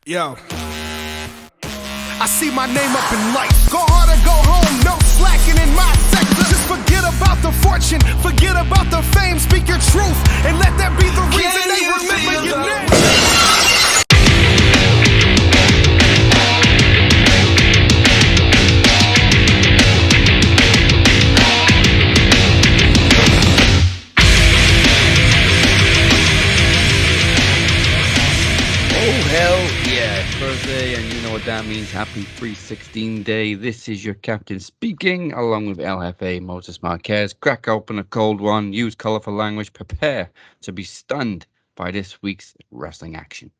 Yo. I see my name up in lights. Go hard or go home, no slacking in my sector. Just forget about the fortune, forget about the fame. Speak your truth, and let that be the reason they remember your name. Thursday, and you know what that means. Happy 316 day. This is your captain speaking, along with LFA Moses Marquez. Crack open a cold one, use colorful language, prepare to be stunned by this week's wrestling action.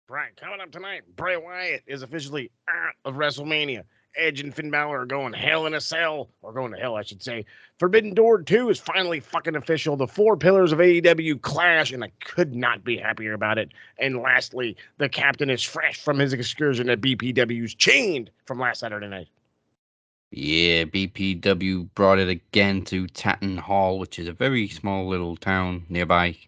Right, coming up tonight, Bray Wyatt is officially out of WrestleMania. Edge and Finn Balor are going hell in a cell, or going to hell, I should say. Forbidden Door 2 is finally fucking official. The Four Pillars of AEW clash, and I could not be happier about it. And lastly, the captain is fresh from his excursion at BPW's Chained from last Saturday night. Yeah, BPW brought it again to Tatton Hall, which is a very small little town nearby.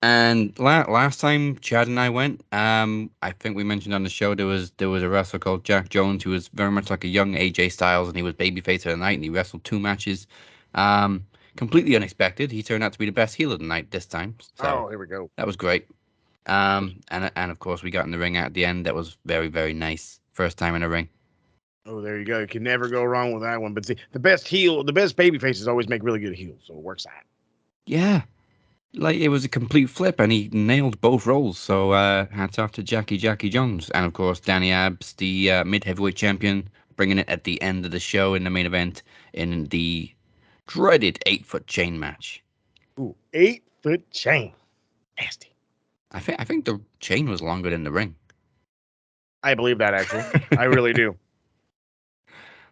And last time Chad and I went, I think we mentioned on the show there was a wrestler called Jack Jones who was very much like a young AJ Styles, and he was babyface of the night, and he wrestled 2 matches. Completely unexpected. He turned out to be the best heel of the night this time. So here we go. That was great. And of course we got in the ring at the end. That was very, very nice. First time in a ring. Oh, there you go. You can never go wrong with that one. But see, the best babyfaces always make really good heels, so it works out. Yeah. Like, it was a complete flip, and he nailed both roles. So hats off to Jackie Jones. And, of course, Danny Abbs, the mid-heavyweight champion, bringing it at the end of the show in the main event in the dreaded 8-foot chain match. Ooh, 8-foot chain. Nasty. I think the chain was longer than the ring. I believe that, actually. I really do.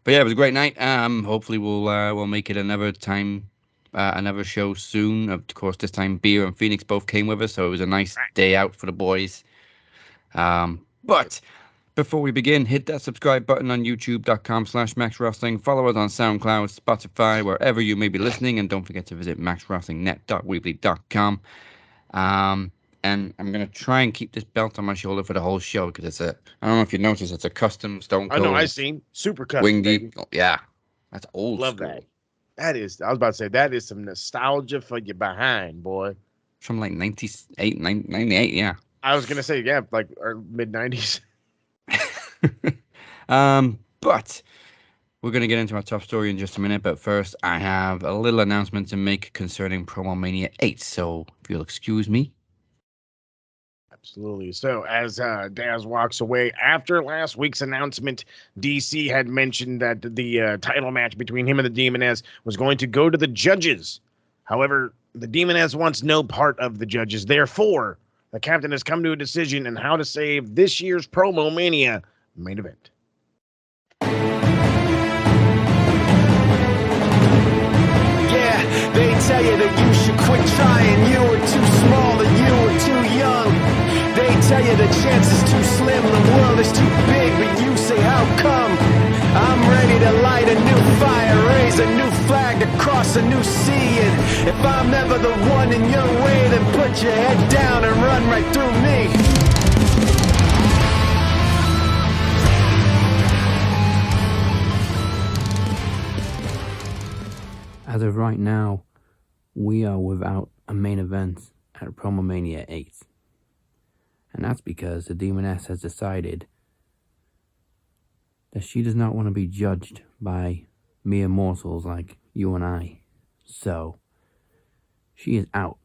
But, yeah, it was a great night. Hopefully we'll make it another time. Another show soon. Of course, this time Beer and Phoenix both came with us, so it was a nice day out for the boys. But before we begin, hit that subscribe button on youtube.com/MaxWrestling. Follow us on SoundCloud, Spotify, wherever you may be listening, and don't forget to visit maxwrestlingnet.weebly.com. And I'm going to try and keep this belt on my shoulder for the whole show, because I don't know if you noticed, it's a custom Stone Cold. I know, I seen. Super custom, Wingy. baby. Yeah, that's old Love school. that. That is, I was about to say, that is some nostalgia for your behind, boy. From like 98, 98, yeah. I was going to say, yeah, like mid-90s. But we're going to get into our top story in just a minute. But first, I have a little announcement to make concerning PromoMania VIII. So if you'll excuse me. Absolutely. So as Daz walks away, after last week's announcement, DC had mentioned that the title match between him and the Demoness was going to go to the judges. However, the Demoness wants no part of the judges. Therefore, the captain has come to a decision on how to save this year's PromoMania main event. Yeah, they tell you that you should quit trying. You were too small and you were too young. They tell you the chance is too slim, the world is too big, but you say, how come? I'm ready to light a new fire, raise a new flag across a new sea. And if I'm ever the one in your way, then put your head down and run right through me. As of right now, we are without a main event at PromoMania VIII. And that's because the Demoness has decided that she does not want to be judged by mere mortals like you and I. So, she is out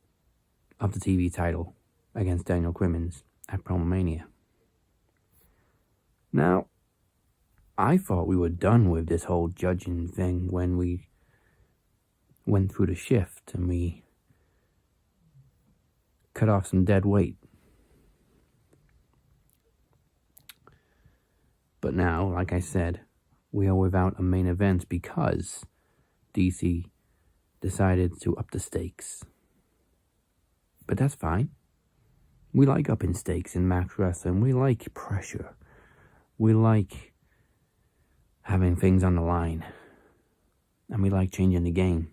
of the TV title against Daniel Crimmins at PromoMania. Now, I thought we were done with this whole judging thing when we went through the shift and we cut off some dead weight. But now, like I said, we are without a main event because DC decided to up the stakes. But that's fine. We like upping stakes in Max Wrestling. We like pressure. We like having things on the line. And we like changing the game.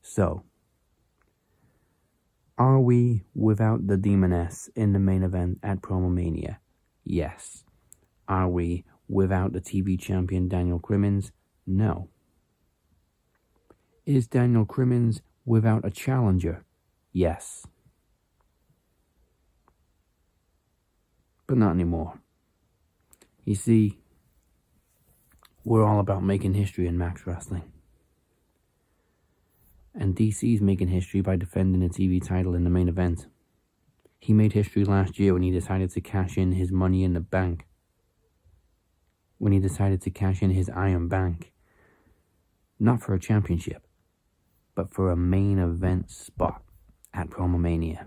So, Are we without the Demoness in the main event at PromoMania? Yes. Are we without the TV champion Daniel Crimmins? No. Is Daniel Crimmins without a challenger? Yes. But not anymore. You see, we're all about making history in Max Wrestling. And DC's making history by defending the TV title in the main event. He made history last year when he decided to cash in his Money in the Bank. When he decided to cash in his Iron Bank. Not for a championship, but for a main event spot at PromoMania.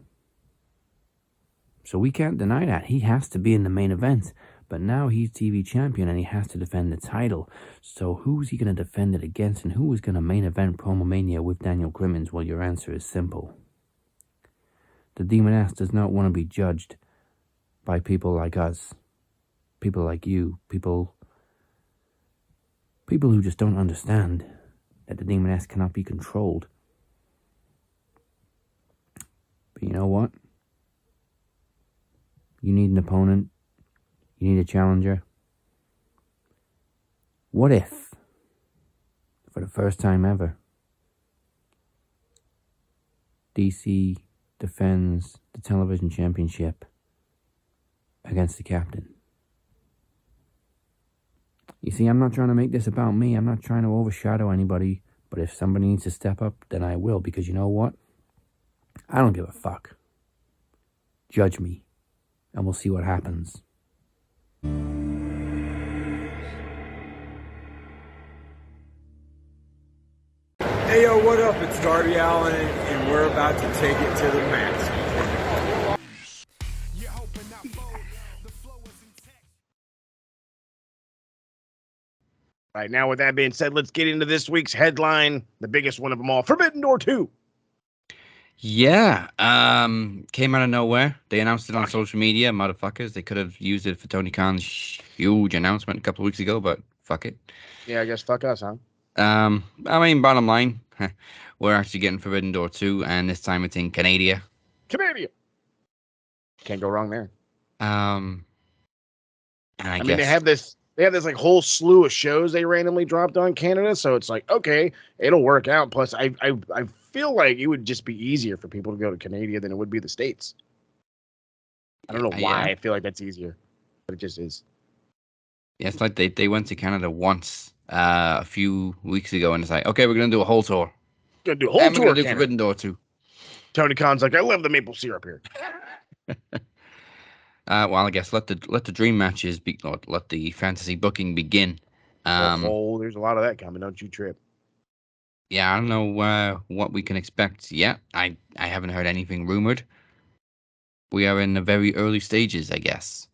So we can't deny that. He has to be in the main event. But now he's TV champion and he has to defend the title. So who's he going to defend it against, and who is going to main event PromoMania with Daniel Crimmins? Well, your answer is simple. The Demoness does not want to be judged by people like us. People like you. People who just don't understand that the Demoness cannot be controlled. But you know what? You need an opponent. You need a challenger. What if, for the first time ever, DC defends the television championship against the captain? You see, I'm not trying to make this about me. I'm not trying to overshadow anybody. But if somebody needs to step up, then I will. Because you know what? I don't give a fuck. Judge me. And we'll see what happens. Hey yo, what up? It's Darby Allin, and we're about to take it to the max. All right, now with that being said, let's get into this week's headline, the biggest one of them all, Forbidden Door 2. Yeah, came out of nowhere. They announced it on social media, motherfuckers. They could have used it for Tony Khan's huge announcement a couple of weeks ago, but fuck it. Yeah, I guess fuck us, huh? I mean, bottom line, we're actually getting Forbidden Door 2, and this time it's in Canada. Canada. Can't go wrong there. And I mean, guess they have this like whole slew of shows they randomly dropped on Canada, so it's like, okay, it'll work out. Plus, I feel like it would just be easier for people to go to Canada than it would be the States. I don't know why I feel like that's easier, but it just is. Yeah, it's like they went to Canada once a few weeks ago, and it's like, okay, we're gonna do a whole tour. Gonna do a whole and tour. We're gonna do Forbidden Door 2. Tony Khan's like, I love the maple syrup here. Well, I guess let the dream matches be. Let the fantasy booking begin. There's a lot of that coming. Don't you trip. Yeah, I don't know what we can expect yet. I haven't heard anything rumored. We are in the very early stages, I guess.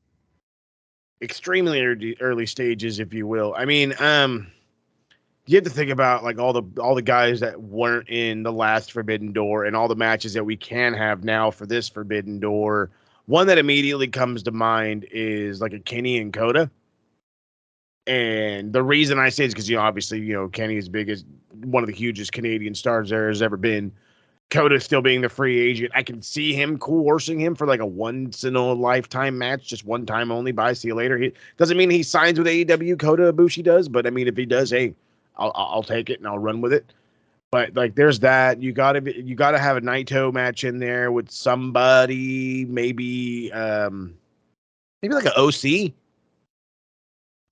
Extremely early stages, if you will. I mean, you have to think about like all the guys that weren't in the last Forbidden Door and all the matches that we can have now for this Forbidden Door. One that immediately comes to mind is like a Kenny and Coda. And the reason I say is because, obviously, Kenny is big as one of the hugest Canadian stars there has ever been. Coda still being the free agent. I can see him coercing him for like a once-in-a-lifetime match, just one time only. Bye, see you later. He doesn't mean he signs with AEW, Kota Ibushi does, but I mean, if he does, hey, I'll take it and I'll run with it. But like, there's that. You gotta have a Naito match in there with somebody, maybe like an OC,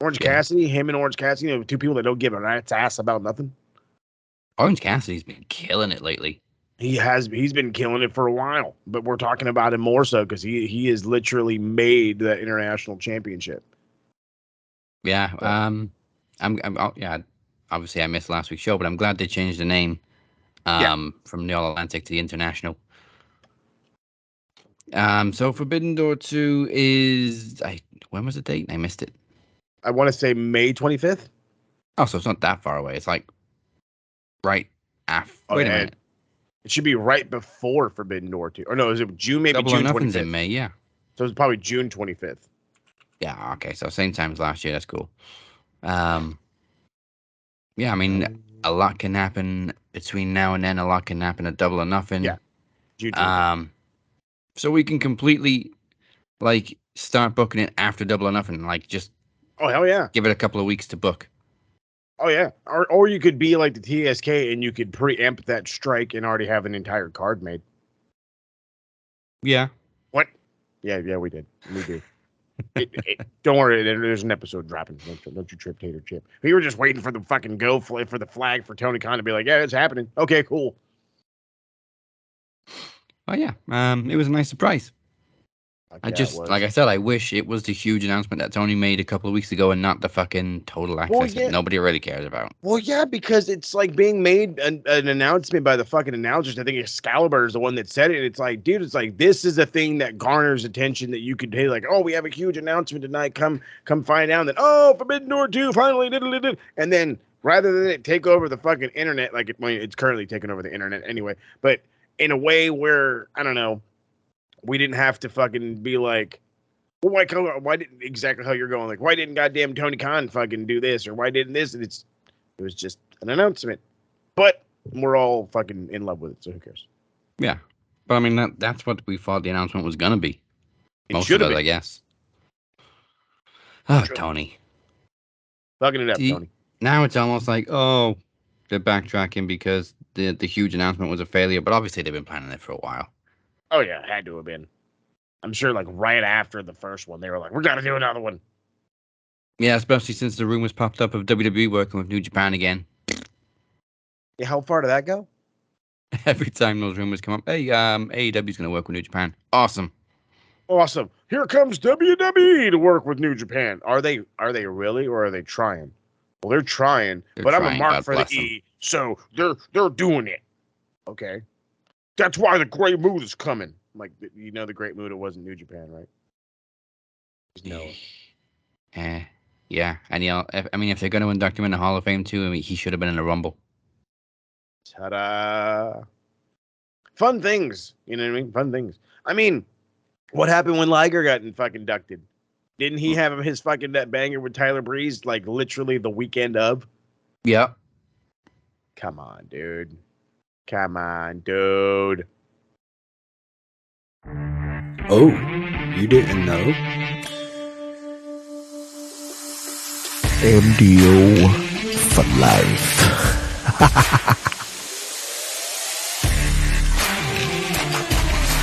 Orange Cassidy, him and Orange Cassidy, two people that don't give a rat's ass about nothing. Orange Cassidy's been killing it lately. He's been killing it for a while, but we're talking about him more so because he has literally made the international championship. Yeah. Obviously I missed last week's show, but I'm glad they changed the name from the All Atlantic to the International. So Forbidden Door 2 is when was the date? I missed it. I want to say May 25th. Oh, so it's not that far away. It's like right after. Wait a minute. It should be right before Forbidden Door 2. Or no, is it June? Maybe Double June or Nothing's 25th. in May, yeah. So it's probably June 25th. Yeah, okay. So same time as last year. That's cool. Yeah, I mean, a lot can happen between now and then. A lot can happen at Double or Nothing. Yeah. YouTube. So we can completely like start booking it after Double or Nothing. Like just Oh hell yeah. give it a couple of weeks to book. Oh yeah. Or you could be like the TSK and you could preempt that strike and already have an entire card made. Yeah. What? Yeah, we did. We do. Don't worry, there's an episode dropping. Don't you trip, Tater Chip. We were just waiting for the fucking for the flag for Tony Khan to be like, yeah, it's happening. Okay, cool. Oh yeah. It was a nice surprise. Like I said, I wish it was the huge announcement that Tony made a couple of weeks ago and not the fucking total access that nobody really cares about. Well, yeah, because it's like being made an announcement by the fucking announcers. I think Excalibur is the one that said it. It's like, dude, it's like, this is a thing that garners attention that you could pay, like, oh, we have a huge announcement tonight. Come find out that, oh, Forbidden Door 2 finally did. And then rather than it take over the fucking internet, like it's currently taking over the internet anyway, but in a way where, I don't know, we didn't have to fucking be like, well, why didn't exactly how you're going? Like, why didn't goddamn Tony Khan fucking do this? Or why didn't this? And it was just an announcement. But we're all fucking in love with it, so who cares? Yeah. But I mean, that's what we thought the announcement was going to be. Most of it, I guess. Oh, Tony. Fucking it up, Tony. Now it's almost like, oh, they're backtracking because the huge announcement was a failure. But obviously they've been planning it for a while. Oh, yeah, it had to have been. I'm sure, like, right after the first one, they were like, we got to do another one. Yeah, especially since the rumors popped up of WWE working with New Japan again. Yeah, how far did that go? Every time those rumors come up, hey, AEW's going to work with New Japan. Awesome. Here comes WWE to work with New Japan. Are they really, or are they trying? Well, they're trying, but I'm a mark for the E, so they're doing it. Okay. That's why the Great Mood is coming. Like, you know, the Great Mood, it wasn't New Japan, right? No. Yeah. And, if they're going to induct him in the Hall of Fame, too, he should have been in the Rumble. Ta-da. Fun things. You know what I mean? Fun things. I mean, what happened when Liger got fucking inducted? Didn't he have his fucking that banger with Tyler Breeze, like, literally the weekend of? Yeah. Come on, dude. Oh, you didn't know? MDO for life.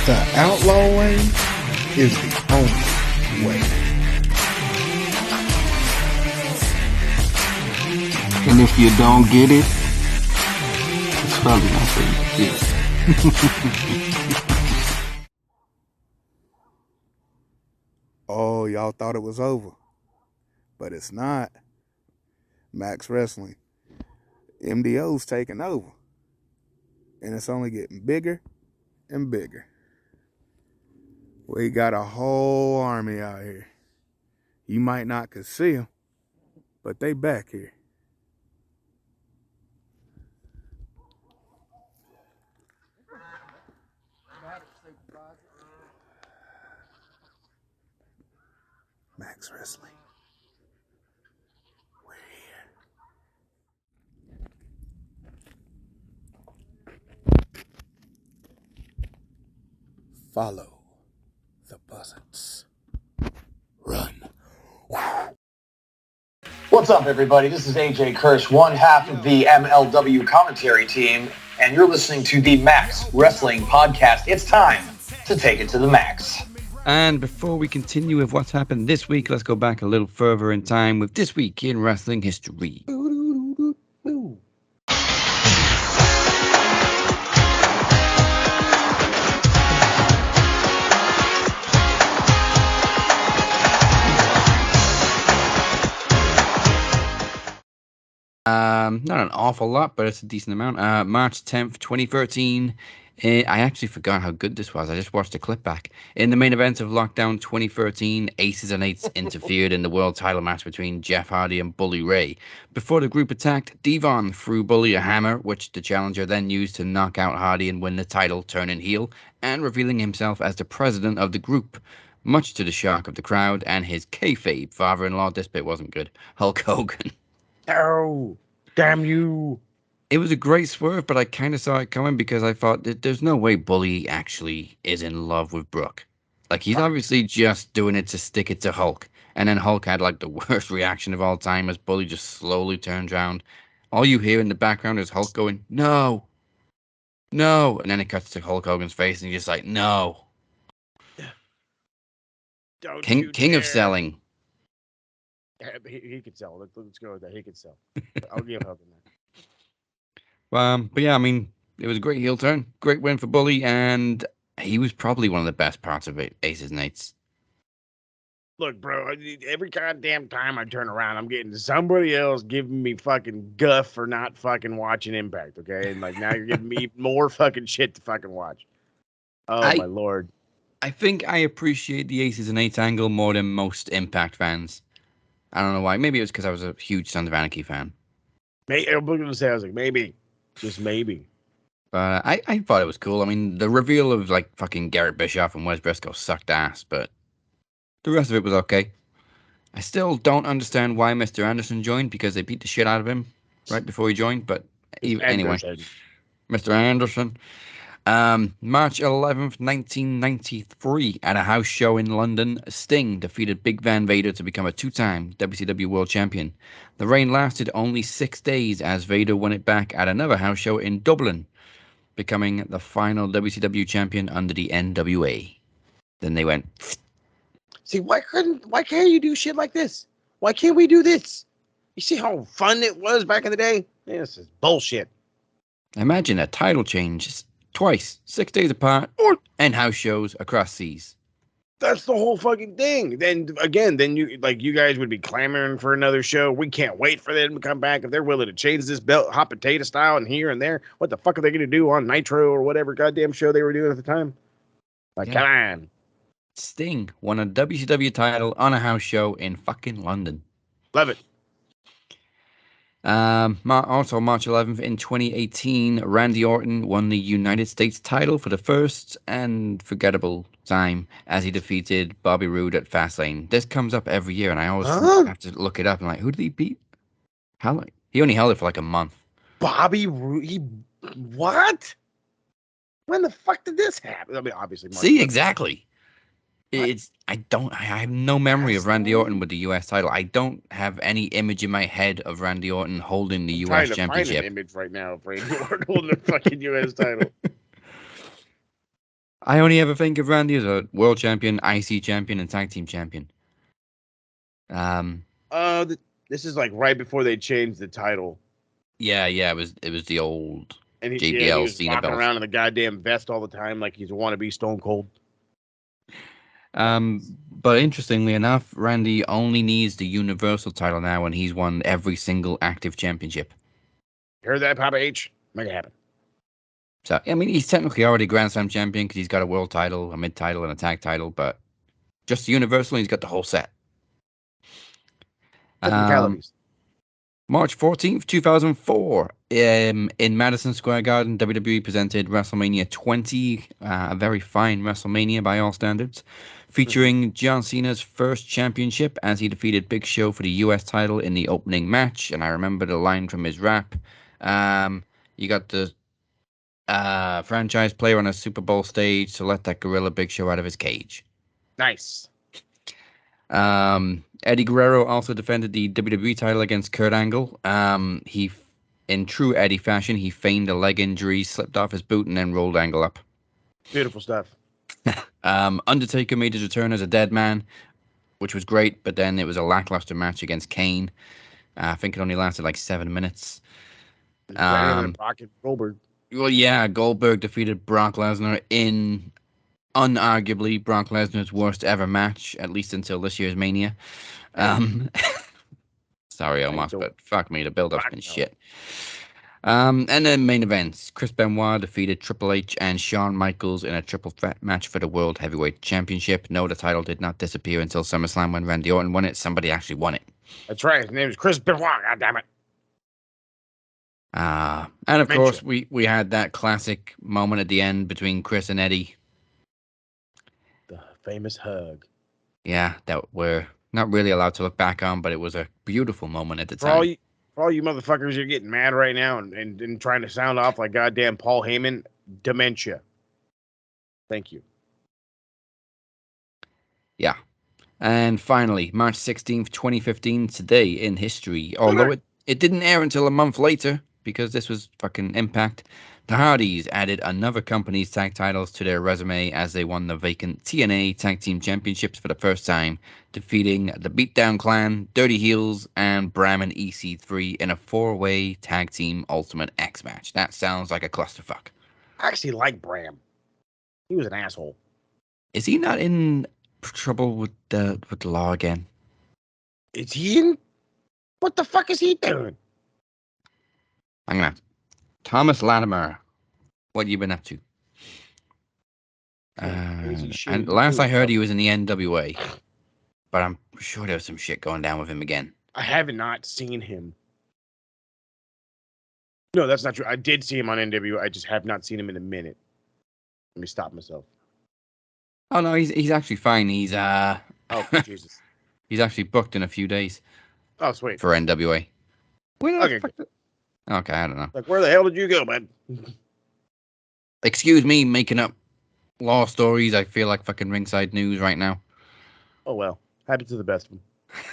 The outlaw way is the only way. And if you don't get it, it's probably not for you. Oh, y'all thought it was over. But it's not. Max Wrestling. MDO's taking over. And it's only getting bigger and bigger. We got a whole army out here. You might not could see them, but they back here. Max Wrestling. We're here. Follow the buzzards. Run. What's up, everybody? This is AJ Kirsch, one half of the MLW commentary team, and you're listening to the Max Wrestling Podcast. It's time to take it to the max. And before we continue with what's happened this week, let's go back a little further in time with This Week in Wrestling History. Not an awful lot, but it's a decent amount. March 10th, 2013. I actually forgot how good this was. I just watched the clip back. In the main event of Lockdown 2013, Aces and Eights interfered in the world title match between Jeff Hardy and Bully Ray. Before the group attacked, Devon threw Bully a hammer, which the challenger then used to knock out Hardy and win the title, turning heel, and revealing himself as the president of the group. Much to the shock of the crowd and his kayfabe father-in-law. This bit wasn't good. Hulk Hogan. Oh, damn you. It was a great swerve, but I kind of saw it coming because I thought that there's no way Bully actually is in love with Brooke. Like, he's obviously just doing it to stick it to Hulk. And then Hulk had, like, the worst reaction of all time as Bully just slowly turns around. All you hear in the background is Hulk going, no, no. And then it cuts to Hulk Hogan's face and he's just like, no. Don't King, you king of dare. selling. Yeah, he could sell. Let's go with that. He could sell. I'll give Hogan that. But yeah, I mean, it was a great heel turn. Great win for Bully. And he was probably one of the best parts of it, Aces and Eights. Look, bro, every goddamn time I turn around, I'm getting somebody else giving me fucking guff for not fucking watching Impact, okay? And like now you're giving me more fucking shit to fucking watch. Oh my lord. I think I appreciate the Aces and Eights angle more than most Impact fans. I don't know why. Maybe it was because I was a huge Sons of Anarchy fan. I'm looking to say, I was like, maybe. Just maybe. But I thought it was cool. I mean, the reveal of like fucking Garrett Bischoff and Wes Briscoe sucked ass, but the rest of it was okay. I still don't understand why Mr. Anderson joined because they beat the shit out of him right before he joined. But anyway, Mr. Anderson. March 11th, 1993, at a house show in London, Sting defeated Big Van Vader to become a two-time WCW World Champion. The reign lasted only 6 days as Vader won it back at another house show in Dublin, becoming the final WCW champion under the NWA. Then they went. See, why can't you do shit like this? Why can't we do this? You see how fun it was back in the day? This is bullshit. Imagine a title change twice, 6 days apart, and house shows across seas. That's the whole fucking thing. Then again, you guys would be clamoring for another show. We can't wait for them to come back. If they're willing to change this belt, hot potato style, and here and there, what the fuck are they going to do on Nitro or whatever goddamn show they were doing at the time? Like, come on. Sting won a WCW title on a house show in fucking London. Love it. Also, March 11th in 2018, Randy Orton won the United States title for the first and forgettable time as he defeated Bobby Roode at Fastlane. This comes up every year, and I always have to look it up. And like, who did he beat? How long? He only held it for like a month. Bobby Roode? What? When the fuck did this happen? I mean, obviously. See, exactly. I have no memory of Randy Orton with the US title. I don't have any image in my head of Randy Orton holding the US championship. I'm trying to find an image right now of Randy Orton holding the fucking US title. I only ever think of Randy as a world champion, IC champion, and tag team champion. This is like right before they changed the title. Yeah, it was the old and JBL he was Cena walking belt. around in the goddamn vest all the time like he's a wannabe Stone Cold. But interestingly enough, Randy only needs the Universal title now, and he's won every single active championship. Heard that, Papa H? Make it happen. So, I mean, he's technically already Grand Slam champion because he's got a world title, a mid title, and a tag title, but just Universal, he's got the whole set. Technicalities. March 14th, 2004, in Madison Square Garden, WWE presented WrestleMania 20, a very fine WrestleMania by all standards, featuring John Cena's first championship as he defeated Big Show for the US title in the opening match. And I remember the line from his rap. You got the franchise player on a Super Bowl stage, so let that gorilla Big Show out of his cage. Nice. Eddie Guerrero also defended the WWE title against Kurt Angle. He, in true Eddie fashion, he feigned a leg injury, slipped off his boot, and then rolled Angle up. Beautiful stuff. Undertaker made his return as a dead man, which was great, but then it was a lackluster match against Kane. I think it only lasted like 7 minutes. Goldberg. Well, yeah, Goldberg defeated Brock Lesnar in unarguably Brock Lesnar's worst ever match, at least until this year's Mania. Sorry, Omos, but fuck me, the build-up's been shit. And then main events. Chris Benoit defeated Triple H and Shawn Michaels in a triple threat match for the World Heavyweight Championship. No, the title did not disappear until SummerSlam when Randy Orton won it. Somebody actually won it. That's right. His name is Chris Benoit. God damn it. And of course, we had that classic moment at the end between Chris and Eddie. The famous hug. Yeah, that we're not really allowed to look back on, but it was a beautiful moment at the time. For all you motherfuckers, you're getting mad right now and trying to sound off like goddamn Paul Heyman, dementia. Thank you. Yeah. And finally, March 16th, 2015, today in history. Although it didn't air until a month later, because this was fucking Impact, the Hardys added another company's tag titles to their resume as they won the vacant TNA Tag Team Championships for the first time, defeating the Beatdown Clan, Dirty Heels, and Bram and EC3 in a 4-way Tag Team Ultimate X match. That sounds like a clusterfuck. I actually like Bram. He was an asshole. Is he not in trouble with the law again? Is he in? What the fuck is he doing? I'm gonna. Thomas Latimer, what you been up to? And last I heard, he was in the NWA, but I'm sure there was some shit going down with him again. I have not seen him. No, that's not true. I did see him on NWA. I just have not seen him in a minute. Let me stop myself. Oh no, he's actually fine. He's Oh Jesus. He's actually booked in a few days. Oh sweet. For NWA. Okay. Okay, I don't know. Like, where the hell did you go, man? Excuse me, making up law stories. I feel like fucking ringside news right now. Oh well, happens to the best of them.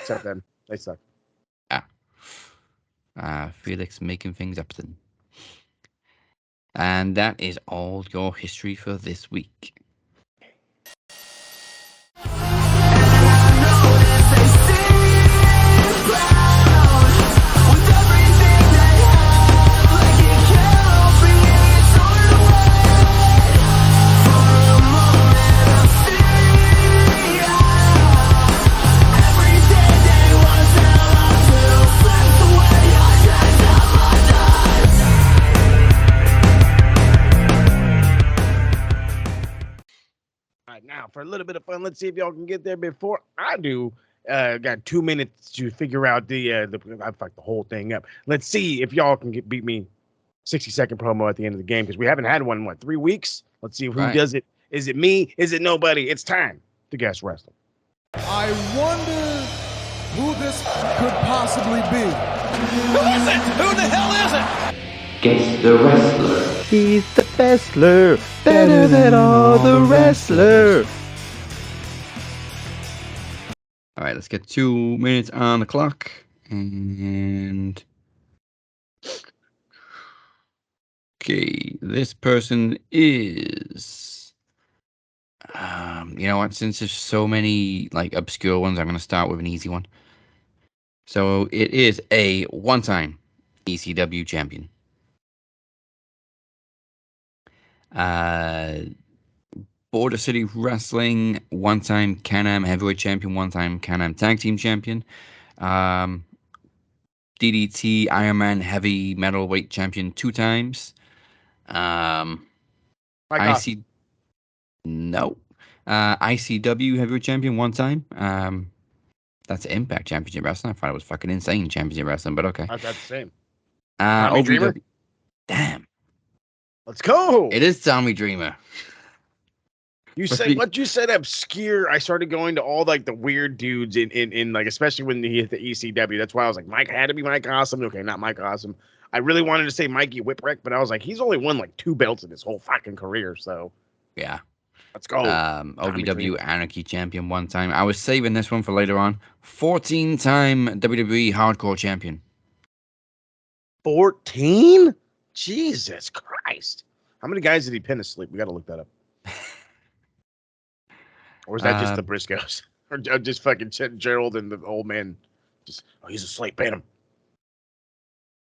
Except then, they suck. Felix making things up then. And that is all your history for this week. Now, for a little bit of fun, let's see if y'all can get there before I do. Got 2 minutes to figure out I fucked the whole thing up. Let's see if y'all can beat me 60-second promo at the end of the game, because we haven't had one in 3 weeks. Let's see who does it. Is it me? Is it nobody? It's time to guess wrestling. I wonder who this could possibly be. Who is it? Who the hell is it? Guess the wrestler. He's the wrestler, better than all the wrestlers. All right, let's get 2 minutes on the clock. And okay, this person is. You know what? Since there's so many like obscure ones, I'm gonna start with an easy one. So it is a one-time ECW champion. Border City Wrestling, one-time Can-Am Heavyweight Champion, one-time Can-Am Tag Team Champion. DDT Iron Man Heavy Metalweight Champion 2 times. ICW Heavyweight Champion 1 time. That's Impact Championship Wrestling. I thought it was fucking insane Championship Wrestling, but okay. That's the same. OVW. Damn. Let's go. It is Tommy Dreamer. You said what you said obscure. I started going to all like the weird dudes in like, especially when he hit the ECW. That's why I was like, Mike had to be Mike Awesome. Okay, not Mike Awesome. I really wanted to say Mikey Whipwreck, but I was like, he's only won like 2 belts in his whole fucking career. So yeah, let's go. OVW Anarchy Champion 1 time. I was saving this one for later on. 14-time WWE Hardcore Champion. 14? Jesus Christ! How many guys did he pin asleep? We got to look that up. Or is that just the Briscoes? Or just fucking Gerald and the old man? Just, oh, he's asleep. Pin him.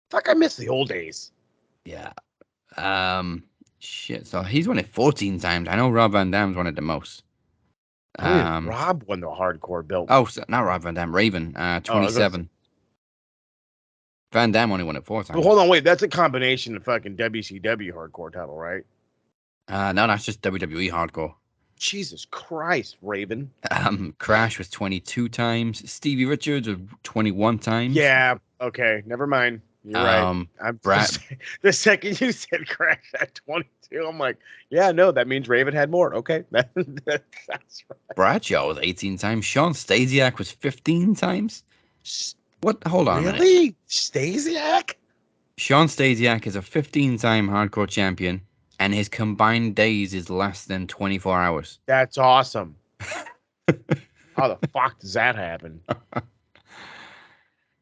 Fuck, I miss the old days. Yeah. Shit. So he's won it 14 times. I know Rob Van Dam's won it the most. Rob won the hardcore belt. Oh, not Rob Van Dam. Raven. 27. Van Dam only won it 4 times. Well, hold on, wait. That's a combination of fucking WCW hardcore title, right? No, that's just WWE hardcore. Jesus Christ, Raven. Crash was 22 times. Stevie Richards was 21 times. Yeah. Okay. Never mind. You're right. The second you said Crash at 22, I'm like, yeah, no, that means Raven had more. Okay. That's right. Bradshaw was 18 times. Sean Stasiak was 15 times. What? Hold on a minute. Really? Stasiak? Sean Stasiak is a 15-time hardcore champion, and his combined days is less than 24 hours. That's awesome. How the fuck does that happen?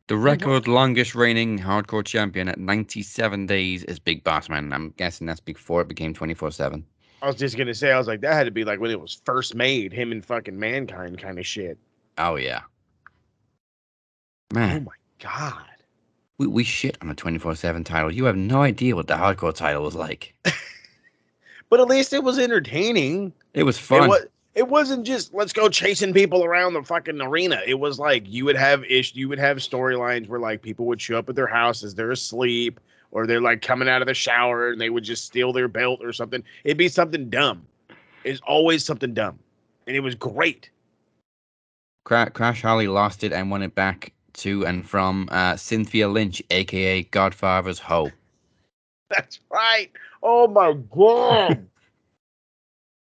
The record longest reigning hardcore champion at 97 days is Big Boss Man. I'm guessing that's before it became 24/7. I was just gonna say, I was like, that had to be like when it was first made, him and fucking Mankind kind of shit. Oh yeah, Oh man. my god. We shit on the 24/7 title. You have no idea what the hardcore title was like. But at least it was entertaining. It was fun. It wasn't just let's go chasing people around the fucking arena. It was like you would have storylines where like people would show up at their houses, they're asleep, or they're like coming out of the shower and they would just steal their belt or something. It'd be something dumb. It's always something dumb. And it was great. Crash Holly lost it and won it back to and from Cynthia Lynch, aka Godfather's Hoe. That's right. Oh my god.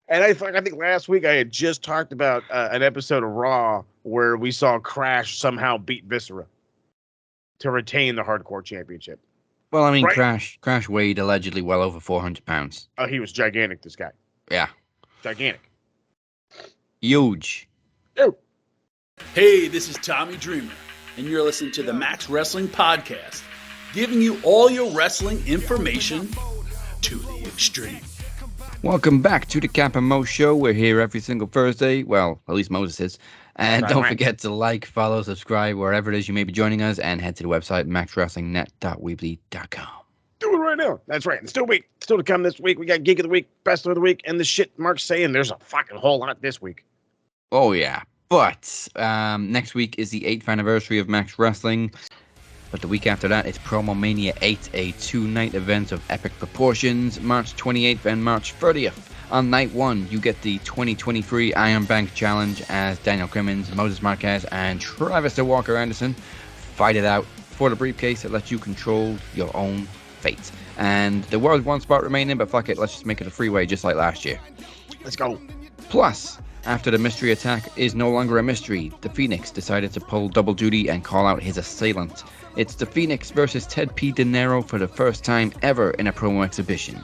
And I think last week I had just talked about an episode of Raw where we saw Crash somehow beat Viscera to retain the Hardcore Championship. Well, I mean, Right. Crash weighed allegedly well over 400 pounds. Oh, he was gigantic, this guy. Yeah. Gigantic. Huge. Oh. Hey, this is Tommy Dreamer, and you're listening to the Max Wrestling Podcast, giving you all your wrestling information to the extreme. Welcome back to the Cap and Mo Show. We're here every single Thursday. Well, at least Moses is. And don't forget to like, follow, subscribe, wherever it is you may be joining us, and head to the website, maxwrestlingnet.weebly.com. Do it right now. That's right. And still to come this week. We got Geek of the Week, Best of the Week, and the shit Mark's saying. There's a fucking whole lot this week. Oh, yeah. But next week is the 8th anniversary of Max Wrestling. But the week after that, it's PromoMania VIII, a 2-night event of epic proportions, March 28th and March 30th. On night 1, you get the 2023 Iron Bank Challenge as Daniel Crimmins, Moses Marquez, and Travis the Walker Anderson fight it out for the briefcase that lets you control your own fate. And there was one spot remaining, but fuck it, let's just make it a freeway just like last year. Let's go. Plus, after the mystery attack is no longer a mystery, the Phoenix decided to pull double duty and call out his assailant. It's the Phoenix versus Ted P. De Niro for the first time ever in a promo exhibition.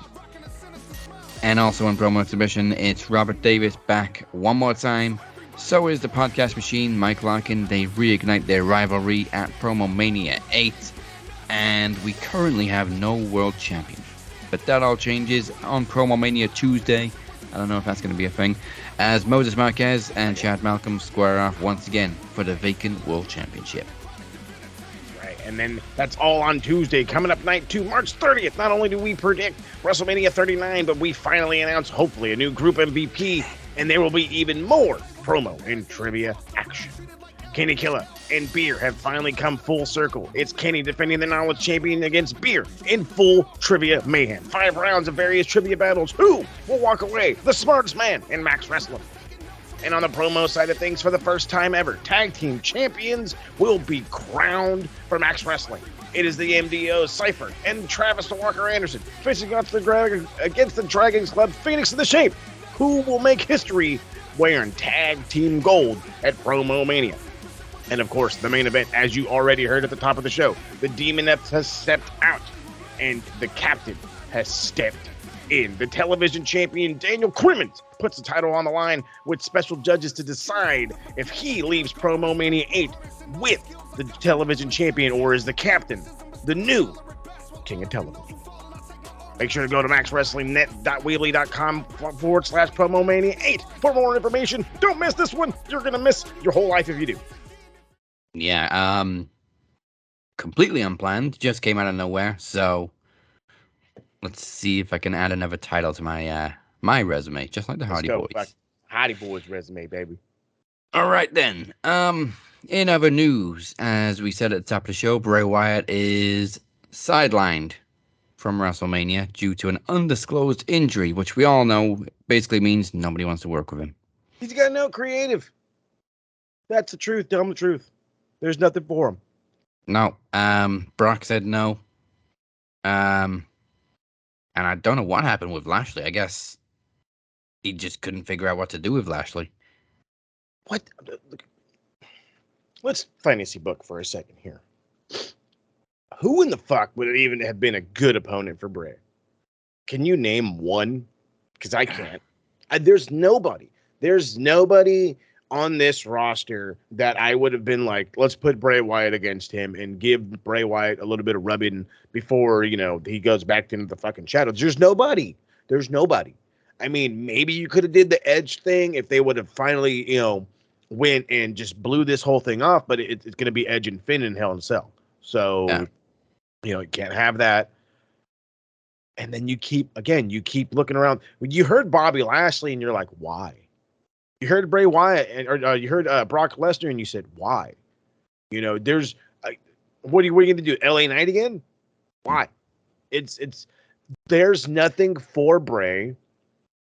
And also in promo exhibition, it's Robert Davis back one more time. So is the podcast machine, Mike Larkin. They reignite their rivalry at PromoMania VIII. And we currently have no world champion. But that all changes on PromoMania Tuesday. I don't know if that's going to be a thing. As Moses Marquez and Chad Malcolm square off once again for the vacant world championship. And then that's all on Tuesday. Coming up night 2, March 30th. Not only do we predict WrestleMania 39, but we finally announce, hopefully, a new group MVP. And there will be even more promo and trivia action. Kenny Killer and Beer have finally come full circle. It's Kenny defending the Knowledge Champion against Beer in full trivia mayhem. 5 rounds of various trivia battles. Who will walk away the smartest man in Max Wrestling? And on the promo side of things, for the first time ever, tag team champions will be crowned for Max Wrestling. It is the MDO Cypher and Travis the Walker Anderson facing off against the Dragons Club Phoenix in the Shape, who will make history wearing tag team gold at PromoMania. And of course, the main event, as you already heard at the top of the show, the Demonettes has stepped out and the captain has stepped in. The television champion Daniel Crimmins puts the title on the line with special judges to decide if he leaves PromoMania VIII with the television champion or is the captain, the new king of television. Make sure to go to maxwrestlingnet.weebly.com/PromoMania VIII for more information. Don't miss this one. You're going to miss your whole life if you do. Yeah, completely unplanned. Just came out of nowhere, so let's see if I can add another title to my my resume, just like the Hardy Boys. Hardy Boys resume, baby. All right then. In other news, as we said at the top of the show, Bray Wyatt is sidelined from WrestleMania due to an undisclosed injury, which we all know basically means nobody wants to work with him. He's got no creative. That's the truth. Tell him the truth. There's nothing for him. No. Brock said no. And I don't know what happened with Lashley. I guess he just couldn't figure out what to do with Lashley. What? let's fantasy book for a second here. Who in the fuck would it even have been a good opponent for Bray? Can you name one? Because I can't. There's nobody. There's nobody on this roster that I would have been like, let's put Bray Wyatt against him and give Bray Wyatt a little bit of rubbing before, he goes back into the fucking shadows. There's nobody. There's nobody. I mean, maybe you could have did the Edge thing if they would have finally, went and just blew this whole thing off, but it's going to be Edge and Finn in Hell in a Cell. So, you can't have that. And then you keep looking around. You heard Bobby Lashley and you're like, why? You heard Bray Wyatt or you heard Brock Lesnar and you said, why? There's what are you going to do? LA Knight again? Why? There's nothing for Bray.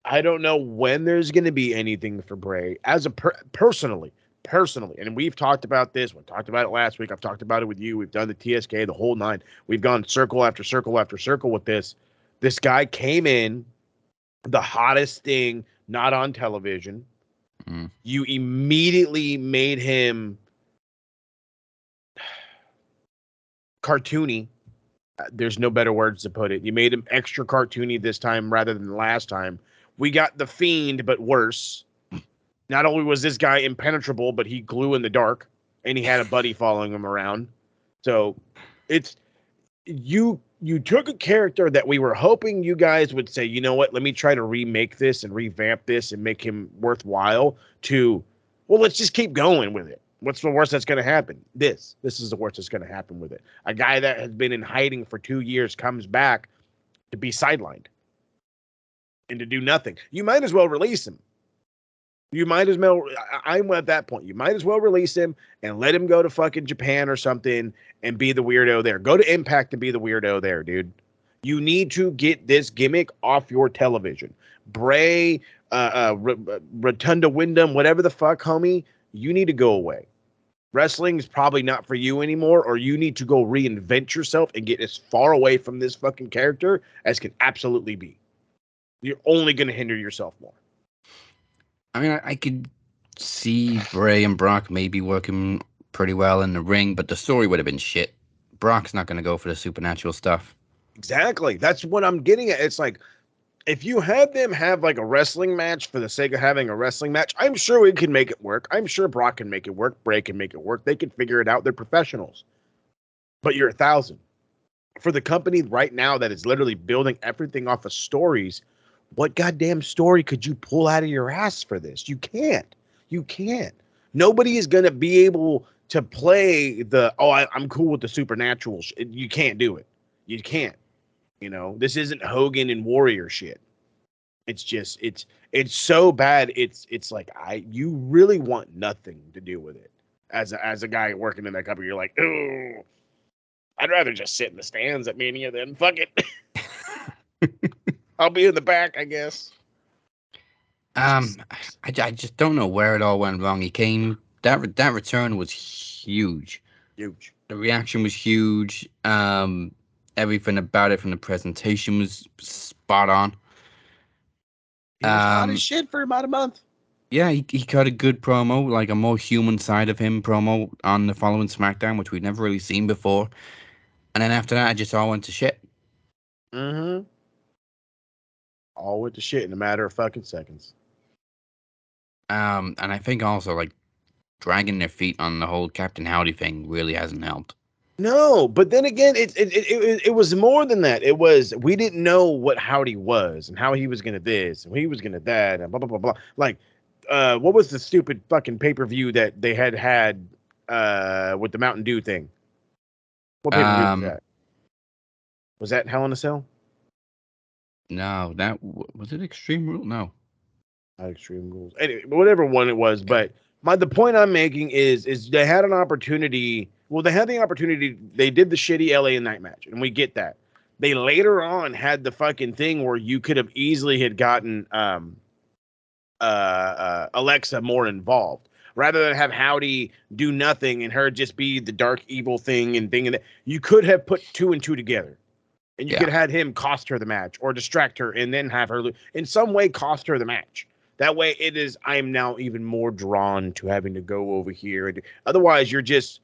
I don't know when there's going to be anything for Bray as a personally. And we've talked about this. We talked about it last week. I've talked about it with you. We've done the TSK, the whole nine. We've gone circle after circle after circle with this. This guy came in, the hottest thing, not on television. You immediately made him cartoony. There's no better words to put it. You made him extra cartoony this time rather than last time. We got the Fiend, but worse. Not only was this guy impenetrable, but he glue in the dark, and he had a buddy following him around. So it's you took a character that we were hoping you guys would say, you know what, let me try to remake this and revamp this and make him worthwhile to, well, let's just keep going with it. What's the worst that's going to happen? This is the worst that's going to happen with it. A guy that has been in hiding for 2 years comes back to be sidelined and to do nothing. You might as well release him. I'm at that point. You might as well release him and let him go to fucking Japan or something and be the weirdo there. Go to Impact and be the weirdo there, dude. You need to get this gimmick off your television. Bray, Rotunda Wyndham, whatever the fuck, homie, you need to go away. Wrestling is probably not for you anymore, or you need to go reinvent yourself and get as far away from this fucking character as can absolutely be. You're only going to hinder yourself more. I mean, I could see Bray and Brock maybe working pretty well in the ring, but the story would have been shit. Brock's not going to go for the supernatural stuff. Exactly. That's what I'm getting at. It's like, if you had them have like a wrestling match for the sake of having a wrestling match, I'm sure we can make it work. I'm sure Brock can make it work. Bray can make it work. They can figure it out. They're professionals. But you're 1,000. For the company right now that is literally building everything off of stories, what goddamn story could you pull out of your ass for this? You can't. Nobody is going to be able to play I'm cool with the supernatural. You can't do it. You can't. This isn't Hogan and Warrior shit. It's just, it's so bad. It's like, you really want nothing to do with it. As a guy working in that company, you're like, oh, I'd rather just sit in the stands at Mania than fuck it. I'll be in the back, I guess. I just don't know where it all went wrong. He came, that return was huge. Huge. The reaction was huge. Everything about it from the presentation was spot on. He was hot as shit for about a month. Yeah, he cut a good promo, like a more human side of him promo on the following SmackDown, which we'd never really seen before. And then after that, it just all went to shit. Mm-hmm. All went to shit in a matter of fucking seconds. And I think also, like, dragging their feet on the whole Captain Howdy thing really hasn't helped. No, but then again, it was more than that. It was, we didn't know what Howdy was and how he was going to this and he was going to that and blah, blah, blah, blah. Like, what was the stupid fucking pay-per-view that they had with the Mountain Dew thing? What pay-per-view was that? Was that Hell in a Cell? No, was it Extreme Rules? No. Not Extreme Rules. Anyway, whatever one it was, but the point I'm making is they had an opportunity. Well, they had the opportunity. They did the shitty LA Knight match, and we get that. They later on had the fucking thing where you could have easily had gotten Alexa more involved. Rather than have Howdy do nothing and her just be the dark evil thing and thing, and that, you could have put 2 and 2 together. And you could have had him cost her the match or distract her and then have her in some way cost her the match. That way I am now even more drawn to having to go over here. Otherwise, you're just,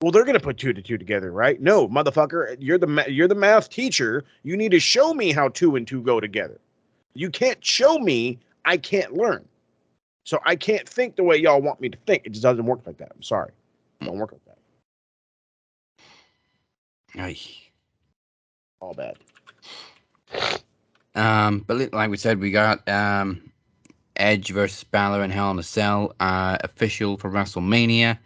well, they're going to put 2 to 2 together, right? No, motherfucker, you're the math teacher. You need to show me how 2 and 2 go together. You can't show me, I can't learn. So I can't think the way y'all want me to think. It just doesn't work like that. I'm sorry. It don't work like that. Aye. All bad. But like we said, we got Edge versus Balor in Hell in a Cell, official for WrestleMania.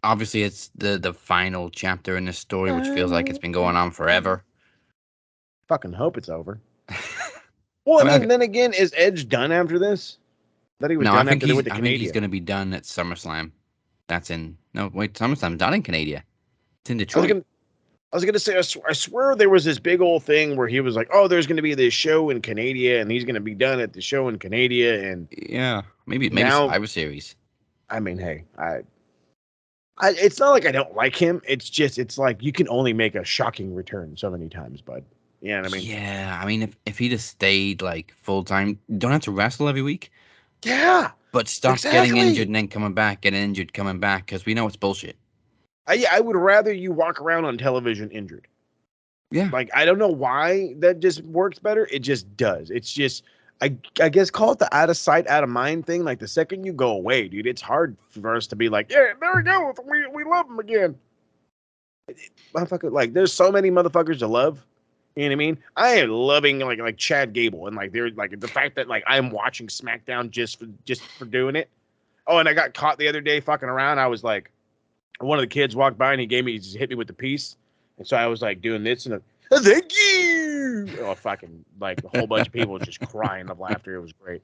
Obviously it's the final chapter in this story, which feels like it's been going on forever. Fucking hope it's over. Well, I mean, then again, is Edge done after this? That he was done after they went to Canada. I think he's going to be done at SummerSlam. SummerSlam's not in Canada. It's in Detroit. I was gonna say, I swear there was this big old thing where he was like, "Oh, there's gonna be this show in Canada, and he's gonna be done at the show in Canada." And yeah, maybe now, Survivor Series. I mean, hey, it's not like I don't like him. It's like you can only make a shocking return so many times, bud. You know what I mean? Yeah, I mean, if he just stayed like full time, don't have to wrestle every week. Yeah, but stop getting injured and then coming back, getting injured, coming back, because we know it's bullshit. I would rather you walk around on television injured. Yeah. Like, I don't know why that just works better. It just does. It's just, I guess call it the out of sight, out of mind thing. Like, the second you go away, dude, it's hard for us to be like, yeah, there we go. We love him again. Motherfucker, like, there's so many motherfuckers to love. You know what I mean? I am loving like Chad Gable, and like they're like the fact that like I'm watching SmackDown just for doing it. Oh, and I got caught the other day fucking around. I was like, one of the kids walked by and he just hit me with the piece, and so I was like doing this and thank you. Oh, fucking like a whole bunch of people just crying of laughter. It was great.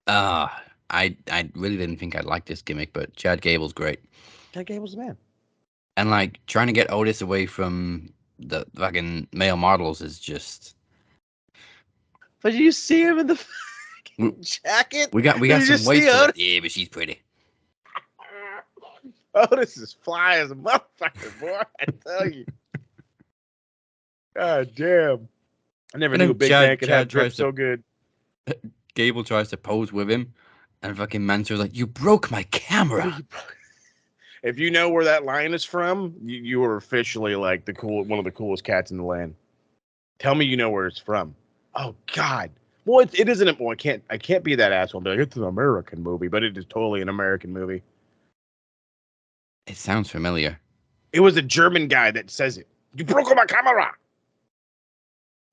I really didn't think I'd like this gimmick, but Chad Gable's great. Chad Gable's the man. And like trying to get Otis away from the fucking male models is just. But you see him in the fucking jacket. We got some weight to it. Yeah, but she's pretty. Otis is fly as a motherfucker, boy. I tell you. God damn. I never knew a big man could have drip so good. Gable tries to pose with him, and fucking Mansour's like, "You broke my camera." If you know where that line is from, you are officially like one of the coolest cats in the land. Tell me you know where it's from. Oh God. Well, it isn't. Well, I can't be that asshole. But it's an American movie, but it is totally an American movie. It sounds familiar. It was a German guy that says it. You broke my camera.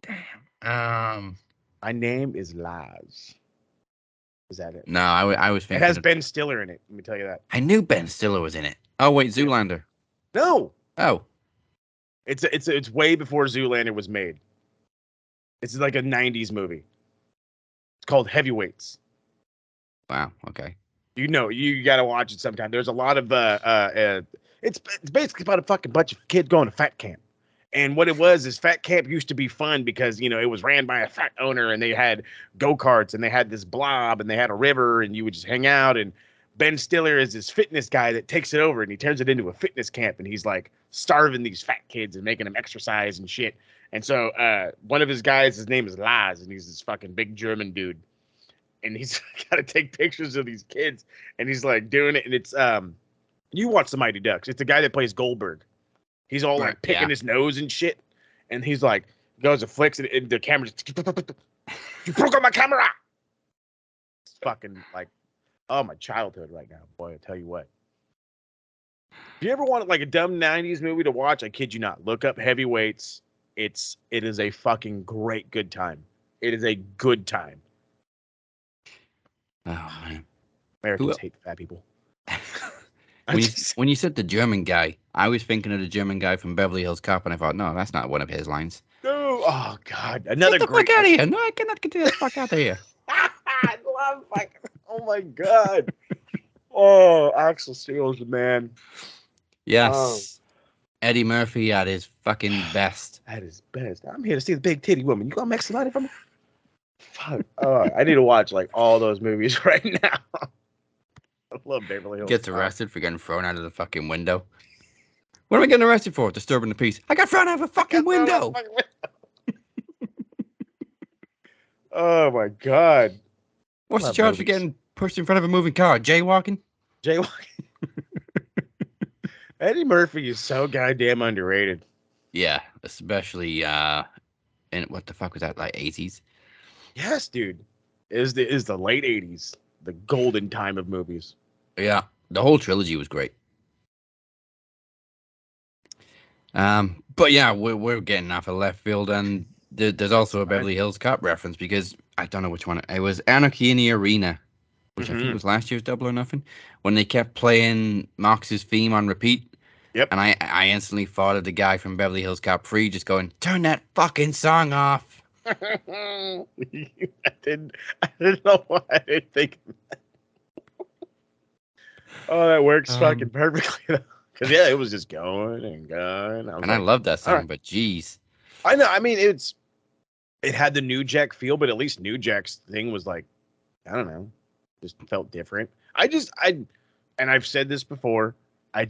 Damn. My name is Laz. Is that it? No, I was thinking. It has Ben Stiller in it. Let me tell you that. I knew Ben Stiller was in it. Oh wait, Zoolander. No. Oh. It's way before Zoolander was made. It's like a 90s movie. It's called Heavyweights. Wow. Okay. You know, you got to watch it sometime. There's a lot of it's basically about a fucking bunch of kids going to fat camp. And what it was is fat camp used to be fun because, you know, it was ran by a fat owner and they had go-karts and they had this blob and they had a river and you would just hang out. And Ben Stiller is this fitness guy that takes it over and he turns it into a fitness camp. And he's like starving these fat kids and making them exercise and shit. And so one of his guys, his name is Laz, and he's this fucking big German dude. And he's got to take pictures of these kids and he's like doing it. And it's, you watch the Mighty Ducks. It's the guy that plays Goldberg. He's all like picking his nose and shit. And he's like, goes and flicks it. And the camera just, you broke out my camera. It's fucking like, oh, my childhood right now. Boy, I tell you what. If you ever wanted like a dumb 90s movie to watch, I kid you not, look up Heavyweights. It is a fucking great good time. It is a good time. Oh, man. Americans hate fat people. When you said the German guy, I was thinking of the German guy from Beverly Hills Cop, and I thought, no, that's not one of his lines. No, oh God, another get the fuck out of here! No, I cannot get the fuck out of here. I love fucking. Oh my God. Oh, Axel Steele's the man. Yes, Eddie Murphy at his fucking best. At his best. I'm here to see the big titty woman. You gonna make some money for me? Fuck. Oh, I need to watch like all those movies right now. I love Beverly Hills. Gets arrested for getting thrown out of the fucking window. What am I getting arrested for? Disturbing the peace. I got thrown out of a fucking window. Oh my God. What's the Love charge for movies. getting pushed in front of a moving car? Jaywalking? Jaywalking. Eddie Murphy is so goddamn underrated. Yeah, especially in what the fuck was that, like 80s? Yes, dude. Is the late 80s, the golden time of movies. Yeah, the whole trilogy was great. But yeah, we're getting off of left field, and there's also a Beverly Hills Cop reference because I don't know which one it was. Anarchy in the Arena, which I think was last year's Double or Nothing, when they kept playing Mox's theme on repeat. Yep. And I instantly thought of the guy from Beverly Hills Cop 3 just going, "Turn that fucking song off." I didn't know why I didn't think of that. Oh, that works fucking perfectly. Because yeah, it was just going and going. I love that song, but geez. I know. I mean, it had the New Jack feel, but at least New Jack's thing was like, I don't know, just felt different. And I've said this before, I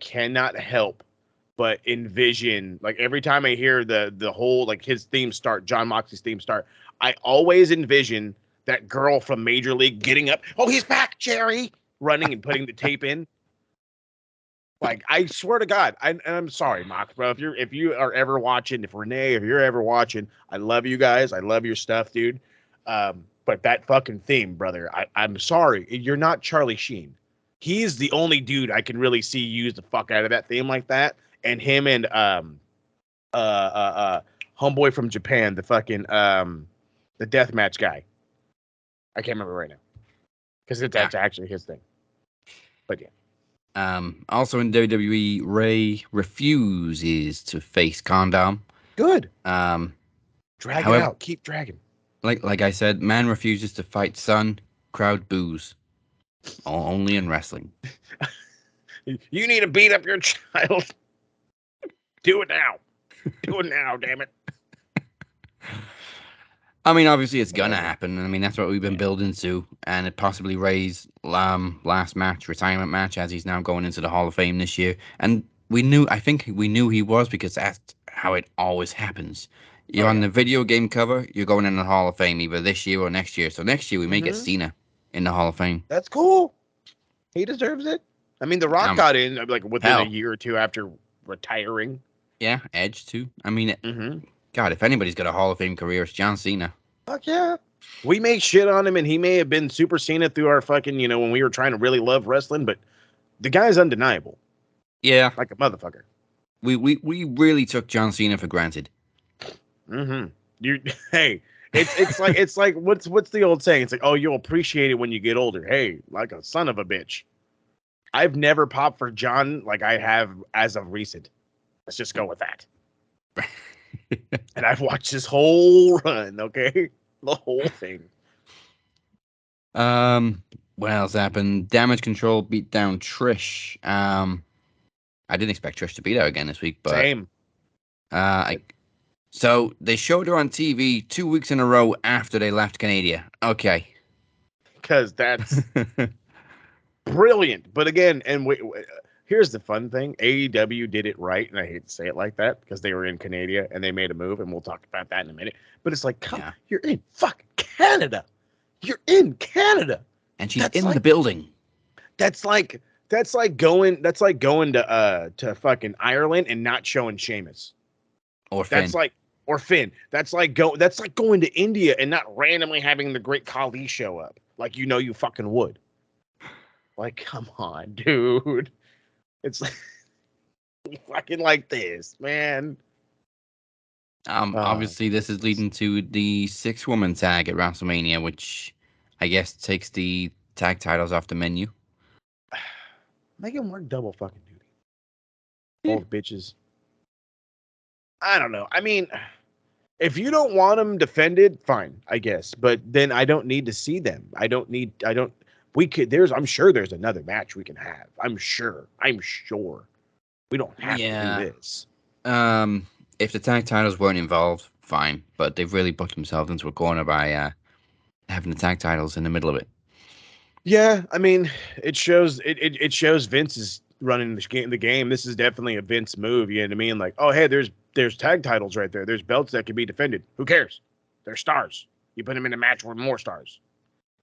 cannot help but envision, like every time I hear the whole, like his theme start, John Moxley's theme start, I always envision that girl from Major League getting up. Oh, he's back, Jerry, running and putting the tape in. Like, I swear to God, I'm sorry, Mox, bro. If you are ever watching, if Renee, if you're ever watching, I love you guys. I love your stuff, dude. But that fucking theme, brother, I'm sorry. You're not Charlie Sheen. He's the only dude I can really see use the fuck out of that theme like that. And him and homeboy from Japan, the fucking the deathmatch guy. I can't remember right now. Because that's actually his thing. But yeah. Also in WWE, Ray refuses to face Condom. Good. Drag it out. Keep dragging. Like I said, man refuses to fight son, crowd boos. Only in wrestling. You need to beat up your child. Do it now. Do it now, damn it. I mean, obviously it's gonna happen. I mean, that's what we've been building to, and it possibly Ray's last match, retirement match, as he's now going into the Hall of Fame this year. And I think we knew he was, because that's how it always happens. You're on the video game cover, you're going in the Hall of Fame either this year or next year. So next year we may get Cena in the Hall of Fame. That's cool. He deserves it. I mean, The Rock got in like within a year or two after retiring. Yeah, Edge too. I mean, God, if anybody's got a Hall of Fame career, it's John Cena. Fuck yeah. We may shit on him, and he may have been Super Cena through our fucking, when we were trying to really love wrestling, but the guy's undeniable. Yeah. Like a motherfucker. We really took John Cena for granted. Hey, it's like what's the old saying? It's like, oh, you'll appreciate it when you get older. Hey, like a son of a bitch. I've never popped for John like I have as of recent. Let's just go with that. And I've watched his whole run, okay? The whole thing. What else happened? Damage Control beat down Trish. I didn't expect Trish to beat her again this week, but same. So they showed her on TV 2 weeks in a row after they left Canada. Okay. Because that's brilliant. But again, and here's the fun thing. AEW did it right, and I hate to say it like that, because they were in Canada, and they made a move, and we'll talk about that in a minute. But it's like, you're in fucking Canada. You're in Canada. And she's in the building. That's like going to fucking Ireland and not showing Sheamus. Or Finn. That's like going to India and not randomly having the Great Khali show up. Like you fucking would. Like, come on, dude. It's like fucking like this, man. Obviously this is leading to the 6-woman tag at WrestleMania, which I guess takes the tag titles off the menu. Make them work double fucking duty. Both bitches. I don't know. I mean, if you don't want them defended, fine, I guess. But then I don't need to see them. I'm sure there's another match we can have. I'm sure. We don't have to do this. If the tag titles weren't involved, fine. But they've really put themselves into a corner by having the tag titles in the middle of it. Yeah, I mean, it shows Vince is running the game. This is definitely a Vince move. You know what I mean? Like, oh hey, there's tag titles right there. There's belts that can be defended. Who cares? They're stars. You put them in a match with more stars.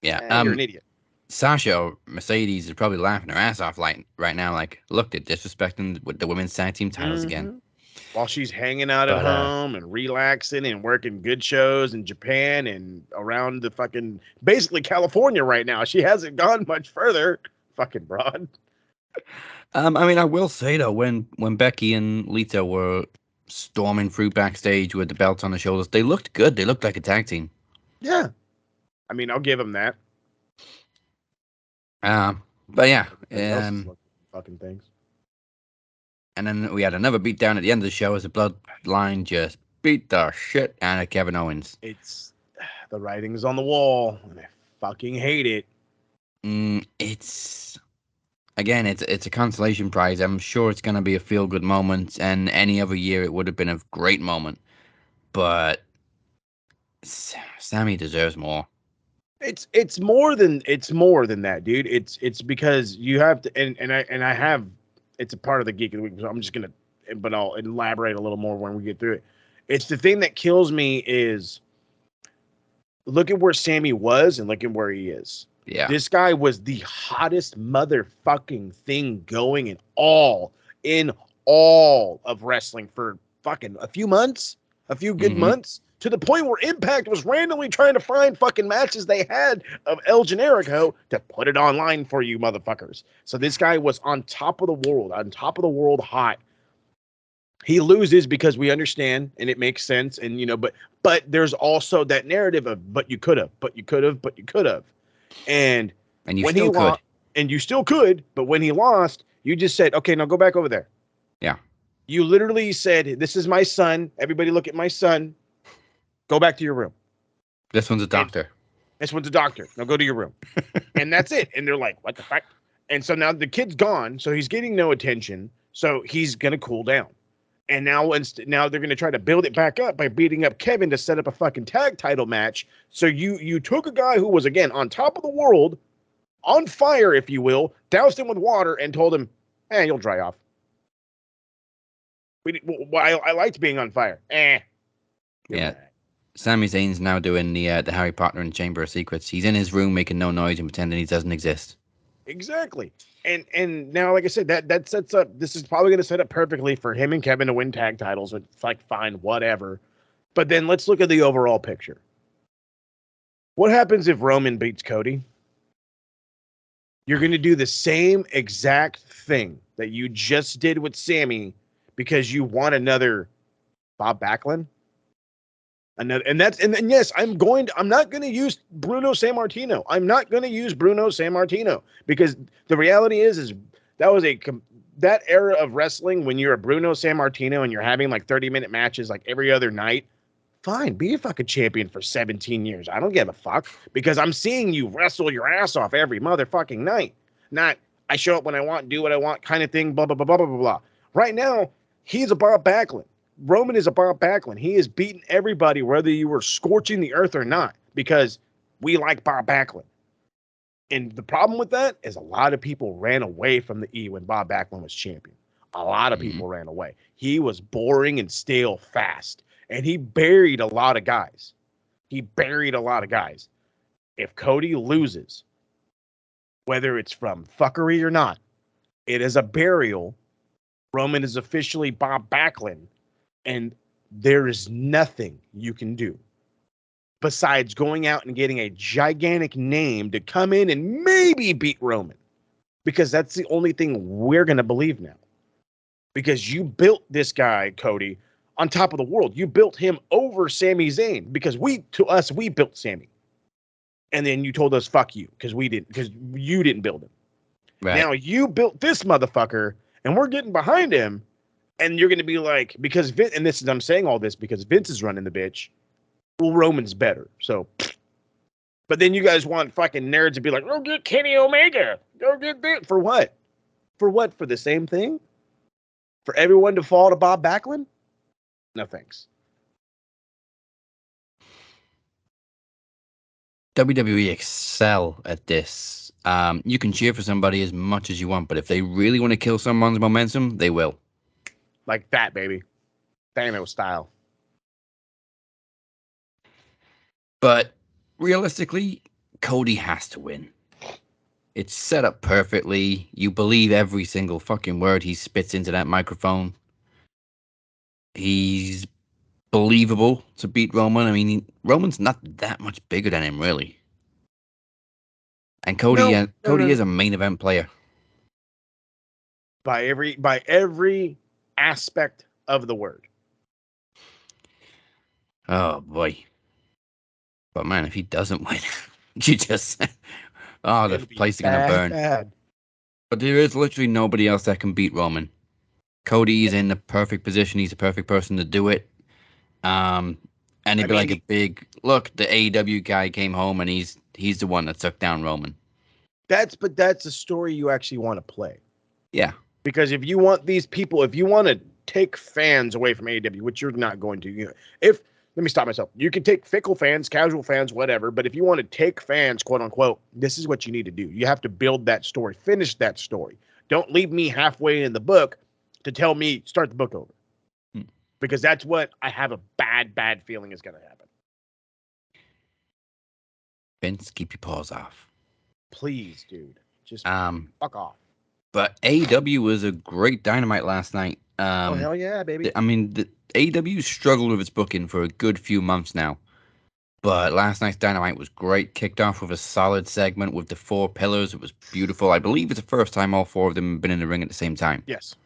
Yeah. You're an idiot. Sasha or Mercedes is probably laughing her ass off right now. Like, look, they're disrespecting with the women's tag team titles again. While she's hanging out at home and relaxing and working good shows in Japan and around the fucking basically California right now. She hasn't gone much further. Fucking broad. I mean, I will say though, when Becky and Lita were storming through backstage with the belts on their shoulders, they looked good. They looked like a tag team. Yeah. I mean, I'll give them that. But yeah, fucking things. And then we had another beatdown at the end of the show as the Bloodline just beat the shit out of Kevin Owens. It's the writing's on the wall, and I fucking hate it. It's a consolation prize. I'm sure it's going to be a feel-good moment, and any other year it would have been a great moment. But Sammy deserves more. It's more than that, dude. It's because you have to, and I have. It's a part of the Geek of the Week, so I'm just gonna, but I'll elaborate a little more when we get through it. It's the thing that kills me is look at where Sammy was and look at where he is. Yeah, this guy was the hottest motherfucking thing going in all of wrestling for fucking a few good months, to the point where Impact was randomly trying to find fucking matches they had of El Generico to put it online for you motherfuckers. So this guy was on top of the world hot. He loses because we understand and it makes sense, and but there's also that narrative of but you could have. And you still could. And you still could, but when he lost, you just said, okay, now go back over there. Yeah. You literally said, this is my son. Everybody look at my son. Go back to your room. This one's a doctor. This one's a doctor. Now go to your room. And that's it. And they're like, what the fuck? And so now the kid's gone, so he's getting no attention, so he's going to cool down. And now they're going to try to build it back up by beating up Kevin to set up a fucking tag title match. So you took a guy who was, again, on top of the world, on fire, if you will, doused him with water and told him, you'll dry off. I liked being on fire. Yeah. Sami Zayn's now doing the Harry Potter and Chamber of Secrets. He's in his room making no noise and pretending he doesn't exist. Exactly. And now, like I said, that sets up, this is probably going to set up perfectly for him and Kevin to win tag titles. It's like, fine, whatever. But then let's look at the overall picture. What happens if Roman beats Cody? You're going to do the same exact thing that you just did with Sammy because you want another Bob Backlund. And yes, I'm not going to use Bruno Sammartino. I'm not going to use Bruno Sammartino because the reality is that was that era of wrestling when you're a Bruno Sammartino and you're having like 30-minute matches like every other night. Fine, be a fucking champion for 17 years. I don't give a fuck because I'm seeing you wrestle your ass off every motherfucking night. Not I show up when I want, do what I want kind of thing, blah, blah, blah, blah, blah, blah. Right now, he's a Bob Backlund. Roman is a Bob Backlund. He is beating everybody, whether you were scorching the earth or not, because we like Bob Backlund. And the problem with that is a lot of people ran away from the E when Bob Backlund was champion. A lot of people ran away. He was boring and stale fast, and he buried a lot of guys. If Cody loses, whether it's from fuckery or not, it is a burial. Roman is officially Bob Backlund. And there is nothing you can do besides going out and getting a gigantic name to come in and maybe beat Roman. Because that's the only thing we're going to believe now. Because you built this guy, Cody, on top of the world. You built him over Sami Zayn. Because we built Sami. And then you told us, fuck you. Because you didn't build him. Right. Now you built this motherfucker and we're getting behind him. And you're going to be like, because Vince, and I'm saying all this because Vince is running the bitch. Well, Roman's better. So, but then you guys want fucking nerds to be like, go get Kenny Omega. Go get this. For what? For what? For the same thing? For everyone to fall to Bob Backlund? No thanks. WWE excel at this. You can cheer for somebody as much as you want, but if they really want to kill someone's momentum, they will. Like that, baby. Thanos style. But realistically, Cody has to win. It's set up perfectly. You believe every single fucking word he spits into that microphone. He's believable to beat Roman. I mean, Roman's not that much bigger than him, really. And Cody is a main event player. By every aspect of the word. Oh boy. But man, if he doesn't win, you just the place is gonna burn. Bad. But there is literally nobody else that can beat Roman. Cody's in the perfect position. He's the perfect person to do it. And it'd be like a big look. The AEW guy came home, and he's the one that took down Roman. That's a story you actually want to play. Yeah. Because if you want these people, if you want to take fans away from AEW, which you're not going to, let me stop myself. You can take fickle fans, casual fans, whatever. But if you want to take fans, quote unquote, this is what you need to do. You have to build that story, finish that story. Don't leave me halfway in the book to tell me start the book over. Because that's what I have a bad feeling is going to happen. Vince, keep your paws off. Please, dude. Just fuck off. But AEW was a great Dynamite last night. Oh, hell yeah, baby. I mean, the AEW struggled with its booking for a good few months now. But last night's Dynamite was great. Kicked off with a solid segment with the Four Pillars. It was beautiful. I believe it's the first time all four of them have been in the ring at the same time. Yes.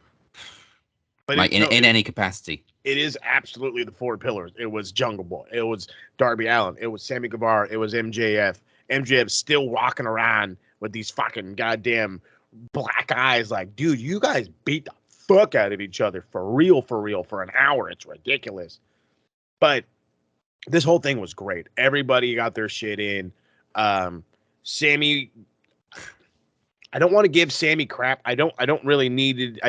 But like in any capacity. It is absolutely the Four Pillars. It was Jungle Boy. It was Darby Allin. It was Sammy Guevara. It was MJF. MJF still walking around with these fucking goddamn black eyes like, dude, you guys beat the fuck out of each other for real for an hour. It's ridiculous. But this whole thing was great. Everybody got their shit in. Sammy, I don't want to give Sammy crap. I didn't need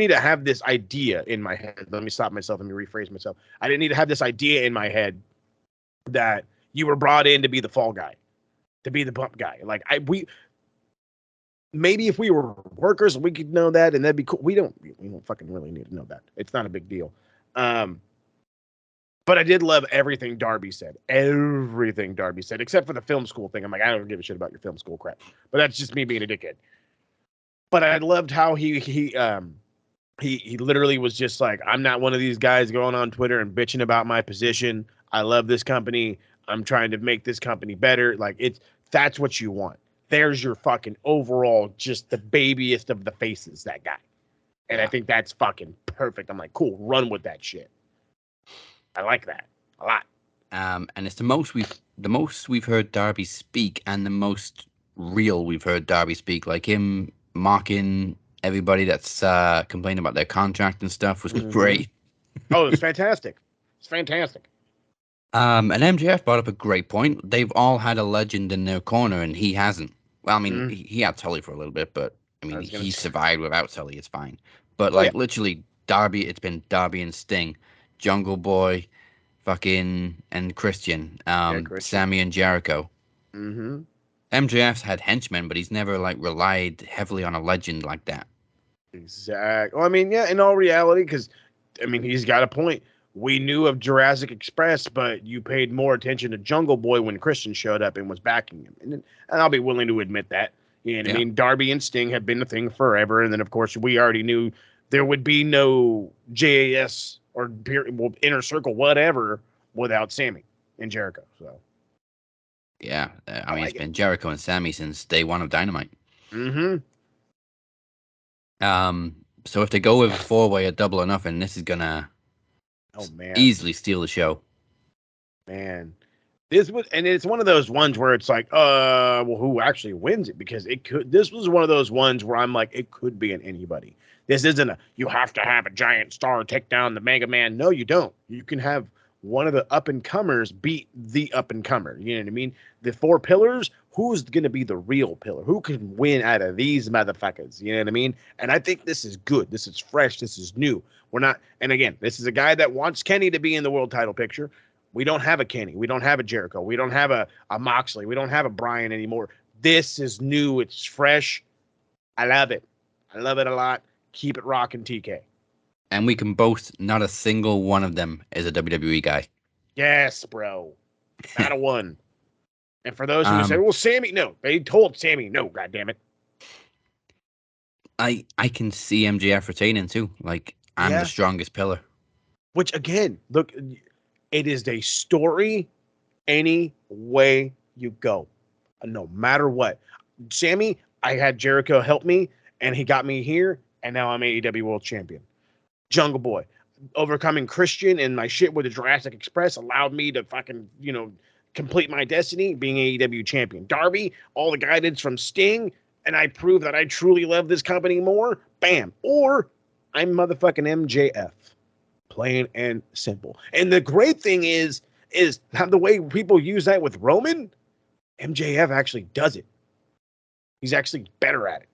to have this idea in my head. Let me stop myself. Let me rephrase myself. I didn't need to have this idea in my head that you were brought in to be the fall guy, to be the bump guy. Like maybe if we were workers, we could know that, and that'd be cool. We don't fucking really need to know that. It's not a big deal. But I did love everything Darby said. Everything Darby said, except for the film school thing. I'm like, I don't give a shit about your film school crap. But that's just me being a dickhead. But I loved how he literally was just like, I'm not one of these guys going on Twitter and bitching about my position. I love this company. I'm trying to make this company better. Like that's what you want. There's your fucking overall, just the babiest of the faces, that guy. And I think that's fucking perfect. I'm like, cool, run with that shit. I like that a lot. And it's the most we've heard Darby speak, and the most real we've heard Darby speak. Like him mocking everybody that's complaining about their contract and stuff was great. Oh, it's fantastic. It's fantastic. And MJF brought up a great point. They've all had a legend in their corner, and he hasn't. Well, I mean, he had Tully for a little bit, but I mean, he survived without Tully. It's fine. But literally, Darby. It's been Darby and Sting, Jungle Boy, and Christian, Sammy and Jericho. Mm-hmm. MJF's had henchmen, but he's never relied heavily on a legend like that. Exactly. Well, I mean, yeah, in all reality, because I mean, he's got a point. We knew of Jurassic Express, but you paid more attention to Jungle Boy when Christian showed up and was backing him. And I'll be willing to admit that. You know what I mean? Darby and Sting have been a thing forever. And then, of course, we already knew there would be no JAS or Inner Circle, whatever, without Sammy and Jericho. So, yeah. I mean, it's been Jericho and Sammy since day one of Dynamite. Mm-hmm. So if they go with a four-way or double or nothing, this is going to easily steal the show. Man, it's one of those ones where it's like, well, who actually wins it? Because this was one of those ones where I'm like, it could be an anybody. This isn't you have to have a giant star take down the Mega Man. No, you don't. You can have one of the up-and-comers beat the up-and-comer. You know what I mean? The Four Pillars, who's going to be the real pillar? Who can win out of these motherfuckers? You know what I mean? And I think this is good. This is fresh. This is new. We're not, and again, this is a guy that wants Kenny to be in the world title picture. We don't have a Kenny. We don't have a Jericho. We don't have a Moxley. We don't have a Bryan anymore. This is new. It's fresh. I love it. I love it a lot. Keep it rocking, TK. And we can boast not a single one of them is a WWE guy. Yes, bro. Not a one. And for those who say, Um, well, Sammy, no. They told Sammy, no, goddammit. I can see MJF retaining too. Like, I'm the Yeah. strongest pillar. Which, again, look, it is a story any way you go. No matter what. Sammy, I had Jericho help me, and he got me here, and now I'm AEW World Champion. Jungle Boy, overcoming Christian and my shit with the Jurassic Express allowed me to fucking, complete my destiny being AEW champion. Darby, all the guidance from Sting, and I prove that I truly love this company more. Bam. Or I'm motherfucking MJF. Plain and simple. And the great thing is how the way people use that with Roman, MJF actually does it. He's actually better at it.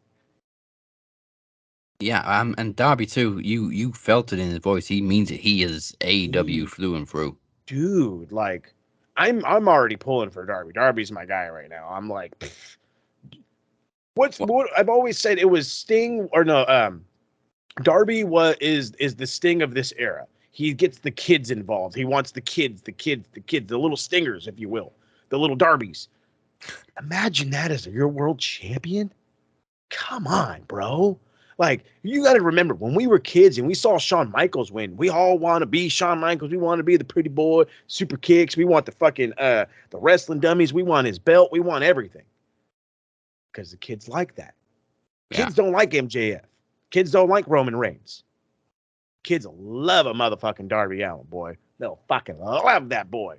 Yeah, and Darby too. You felt it in his voice. He means it. He is AEW through and through. Dude, like, I'm already pulling for Darby. Darby's my guy right now. I'm like, pff. What I've always said, it was Sting or no, Darby is the Sting of this era. He gets the kids involved. He wants the kids, the little stingers, if you will, the little Darbys. Imagine that as your world champion. Come on, bro. Like, you got to remember, when we were kids and we saw Shawn Michaels win, we all want to be Shawn Michaels. We want to be the pretty boy, super kicks. We want the fucking the wrestling dummies. We want his belt. We want everything. Because the kids like that. Kids don't like MJF. Kids don't like Roman Reigns. Kids love a motherfucking Darby Allin, boy. They'll fucking love that boy.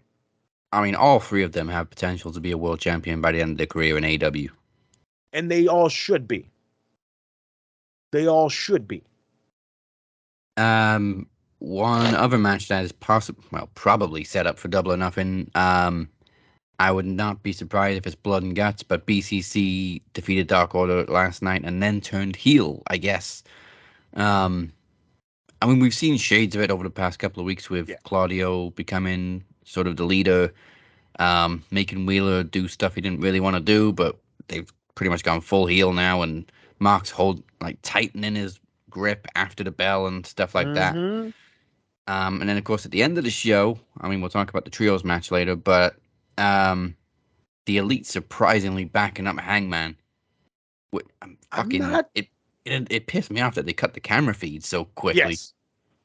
I mean, all three of them have potential to be a world champion by the end of their career in AEW. And they all should be. They all should be. One other match that is probably set up for Double or Nothing. I would not be surprised if it's blood and guts, but BCC defeated Dark Order last night and then turned heel, I guess. I mean, we've seen shades of it over the past couple of weeks with Claudio becoming sort of the leader, making Wheeler do stuff he didn't really want to do, but they've pretty much gone full heel now, and Mark's tightening his grip after the bell and stuff like that. And then, of course, at the end of the show, I mean, we'll talk about the trios match later, but the Elite surprisingly backing up Hangman. It pissed me off that they cut the camera feed so quickly. Yes.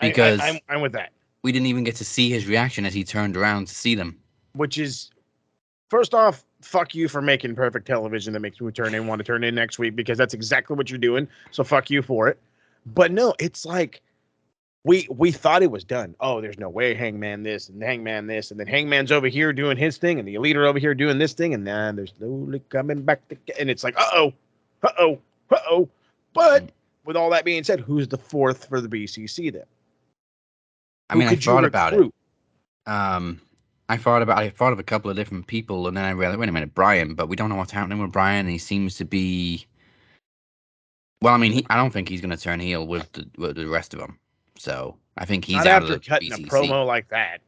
Because I'm with that. We didn't even get to see his reaction as he turned around to see them. Which is, first off, fuck you for making perfect television that makes me want to turn in next week, because that's exactly what you're doing. So fuck you for it. But no, it's like we thought it was done. Oh, there's no way Hangman this and Hangman this, and then Hangman's over here doing his thing, and the Elite are over here doing this thing, and then they're slowly coming back and it's like, uh-oh. But with all that being said, who's the fourth for the BCC then? I mean, I thought about it. I thought of a couple of different people, and then I realized, wait a minute, Brian, but we don't know what's happening with Brian. And he seems to be, well, I mean, I don't think he's going to turn heel with the rest of them. So I think he's out of the cutting BCC. A promo like that.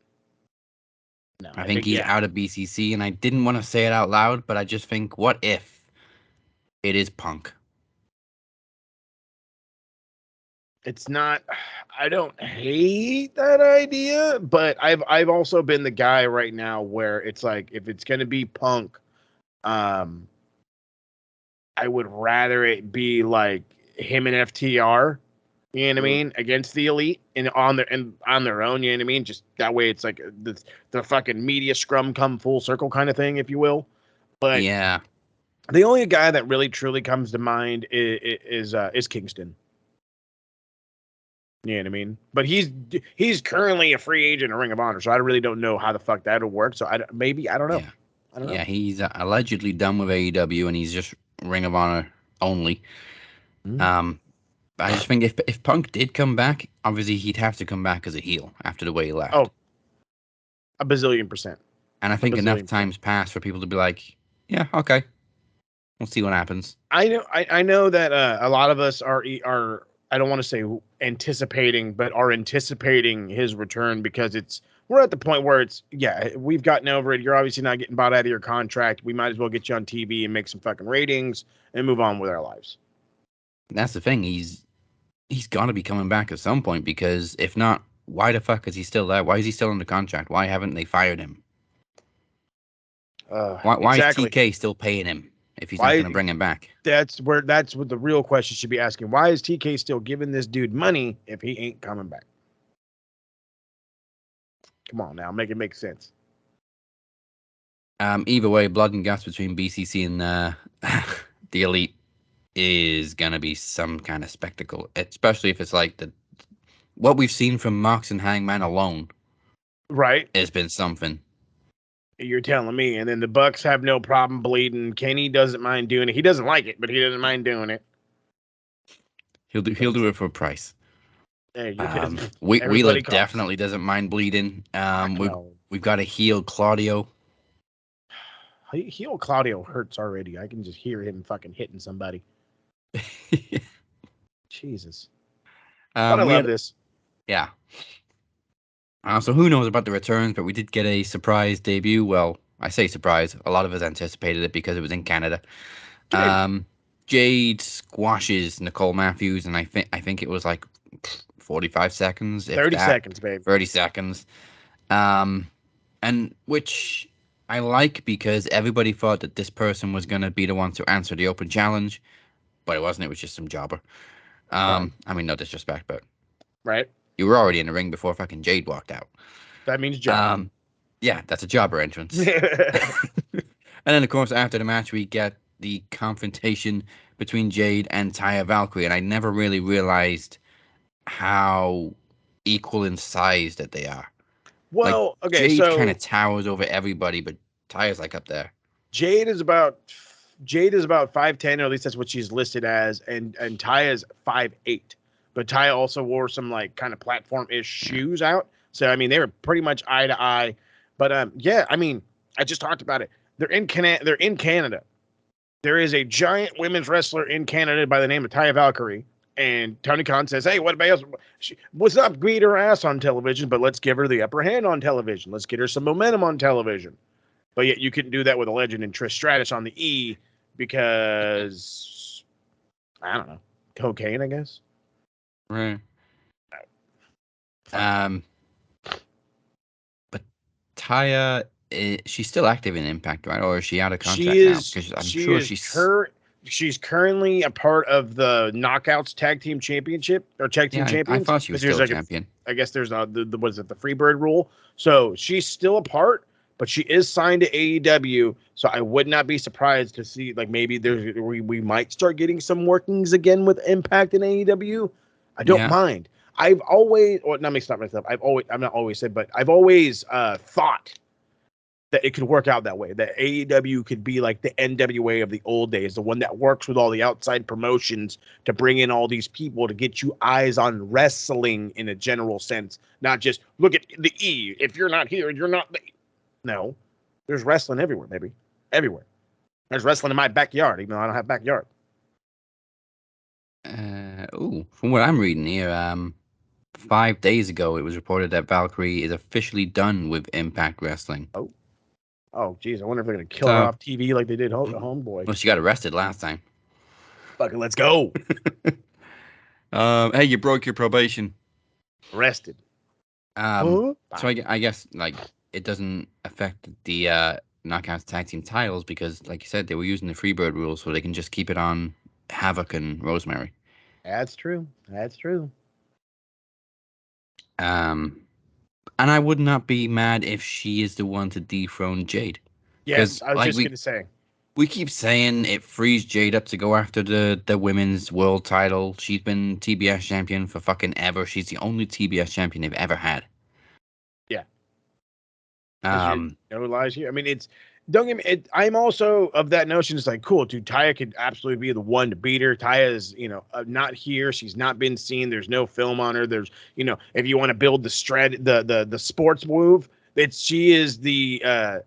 No, I think he's out of BCC, and I didn't want to say it out loud, but I just think, what if it is Punk? It's not, I don't hate that idea, but I've also been the guy right now where it's like, if it's going to be Punk, I would rather it be like him and FTR, you know what I mean, against the Elite and on their own, you know what I mean? Just that way it's like the fucking media scrum come full circle kind of thing, if you will. But yeah, the only guy that really truly comes to mind is Kingston. You know what I mean? But he's currently a free agent in Ring of Honor, so I really don't know how the fuck that'll work. So I don't know. Yeah. I don't know. Yeah, he's allegedly done with AEW, and he's just Ring of Honor only. I just think if Punk did come back, obviously he'd have to come back as a heel after the way he left. Oh, a bazillion %. And I think enough times passed for people to be like, yeah, okay, we'll see what happens. I know that a lot of us are I don't want to say anticipating, but are anticipating his return, because we're at the point where we've gotten over it. You're obviously not getting bought out of your contract. We might as well get you on TV and make some fucking ratings and move on with our lives. That's the thing. He's got to be coming back at some point, because if not, why the fuck is he still there? Why is he still under contract? Why haven't they fired him? Why exactly. is TK still paying him if he's not Why- going to bring him back? That's what the real question should be asking. Why is TK still giving this dude money if he ain't coming back? Come on now, make it make sense. Either way, blood and guts between BCC and the Elite is gonna be some kind of spectacle, especially if it's like what we've seen from Mox and Hangman alone. Right. Has been something. You're telling me. And then the Bucks have no problem bleeding. Kenny doesn't mind doing it. He doesn't like it, but he doesn't mind doing it. He'll do it for a price. Hey, Wheeler definitely doesn't mind bleeding. We've got a heel Claudio. Heel Claudio hurts already. I can just hear him fucking hitting somebody. Jesus. But I love this. Yeah. So who knows about the returns, but we did get a surprise debut. Well, I say surprise. A lot of us anticipated it because it was in Canada. Jade squashes Nicole Matthews, and I think it was like 45 seconds. 30 seconds, babe. 30 seconds. And which I like because everybody thought that this person was going to be the one to answer the open challenge, but it wasn't. It was just some jobber. I mean, no disrespect, but right. You were already in the ring before fucking Jade walked out. That means job. Yeah, that's a jobber entrance. And then, of course, after the match, we get the confrontation between Jade and Taya Valkyrie, and I never really realized how equal in size that they are. Well, like, okay, Jade so kind of towers over everybody, but Taya's like up there. Jade is about 5'10", or at least that's what she's listed as, and Taya's 5'8". But Taya also wore some like kind of platform-ish shoes out. So I mean, they were pretty much eye to eye. But yeah, I mean, I just talked about it. They're in Canada. There is a giant women's wrestler in Canada by the name of Taya Valkyrie. And Tony Khan says, hey, what about else? What's up? Beat her ass on television, but let's give her the upper hand on television. Let's get her some momentum on television. But yet you couldn't do that with a legend and Trish Stratus on the E because, I don't know, cocaine, I guess. Right. But Taya, she's still active in Impact, right? Or is she out of contract now? Because I'm sure she's currently a part of the Knockouts Tag Team Championship or Tag Team Champions. I thought she was still a champion. I guess there's the what is it, the Freebird rule? So she's still a part, but she is signed to AEW. So I would not be surprised to see like maybe we might start getting some workings again with Impact and AEW. I don't mind. I've always, or not mixed up myself. I've not always said, but I've always thought that it could work out that way. That AEW could be like the NWA of the old days, the one that works with all the outside promotions to bring in all these people to get you eyes on wrestling in a general sense, not just look at the E. If you're not here, you're not. No, there's wrestling everywhere, baby, everywhere. There's wrestling in my backyard, even though I don't have a backyard. From what I'm reading here, 5 days ago, it was reported that Valkyrie is officially done with Impact Wrestling. Oh, geez. I wonder if they're going to kill her off TV like they did Homeboy. Well, she got arrested last time. Fucking let's go. Hey, you broke your probation. Arrested. So I guess, like, it doesn't affect the Knockouts Tag Team titles because, like you said, they were using the Freebird rules so they can just keep it on Havoc and Rosemary. That's true. And I would not be mad if she is the one to dethrone Jade. Yes, I was just going to say. We keep saying it frees Jade up to go after the women's world title. She's been TBS champion for fucking ever. She's the only TBS champion they've ever had. Yeah. No lies here. I mean, don't get me. I'm also of that notion. It's like, cool, dude. Taya could absolutely be the one to beat her. Taya is, not here. She's not been seen. There's no film on her. There's, if you want to build the sports move, she is the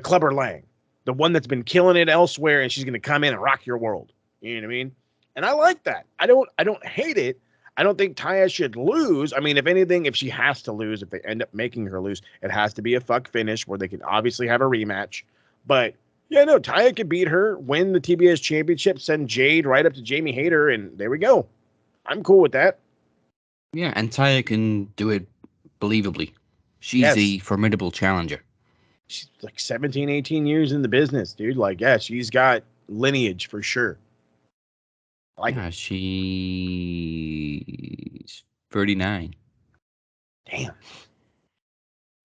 Clubber Lang, the one that's been killing it elsewhere, and she's going to come in and rock your world. You know what I mean? And I like that. I don't hate it. I don't think Taya should lose. I mean, if anything, if she has to lose, if they end up making her lose, it has to be a fuck finish where they can obviously have a rematch. But, yeah, no, Taya could beat her, win the TBS championship, send Jade right up to Jamie Hayter, and there we go. I'm cool with that. Yeah, and Taya can do it believably. She's a formidable challenger. She's like 17, 18 years in the business, dude. Like, yeah, she's got lineage for sure. Yeah, she's 39. Damn.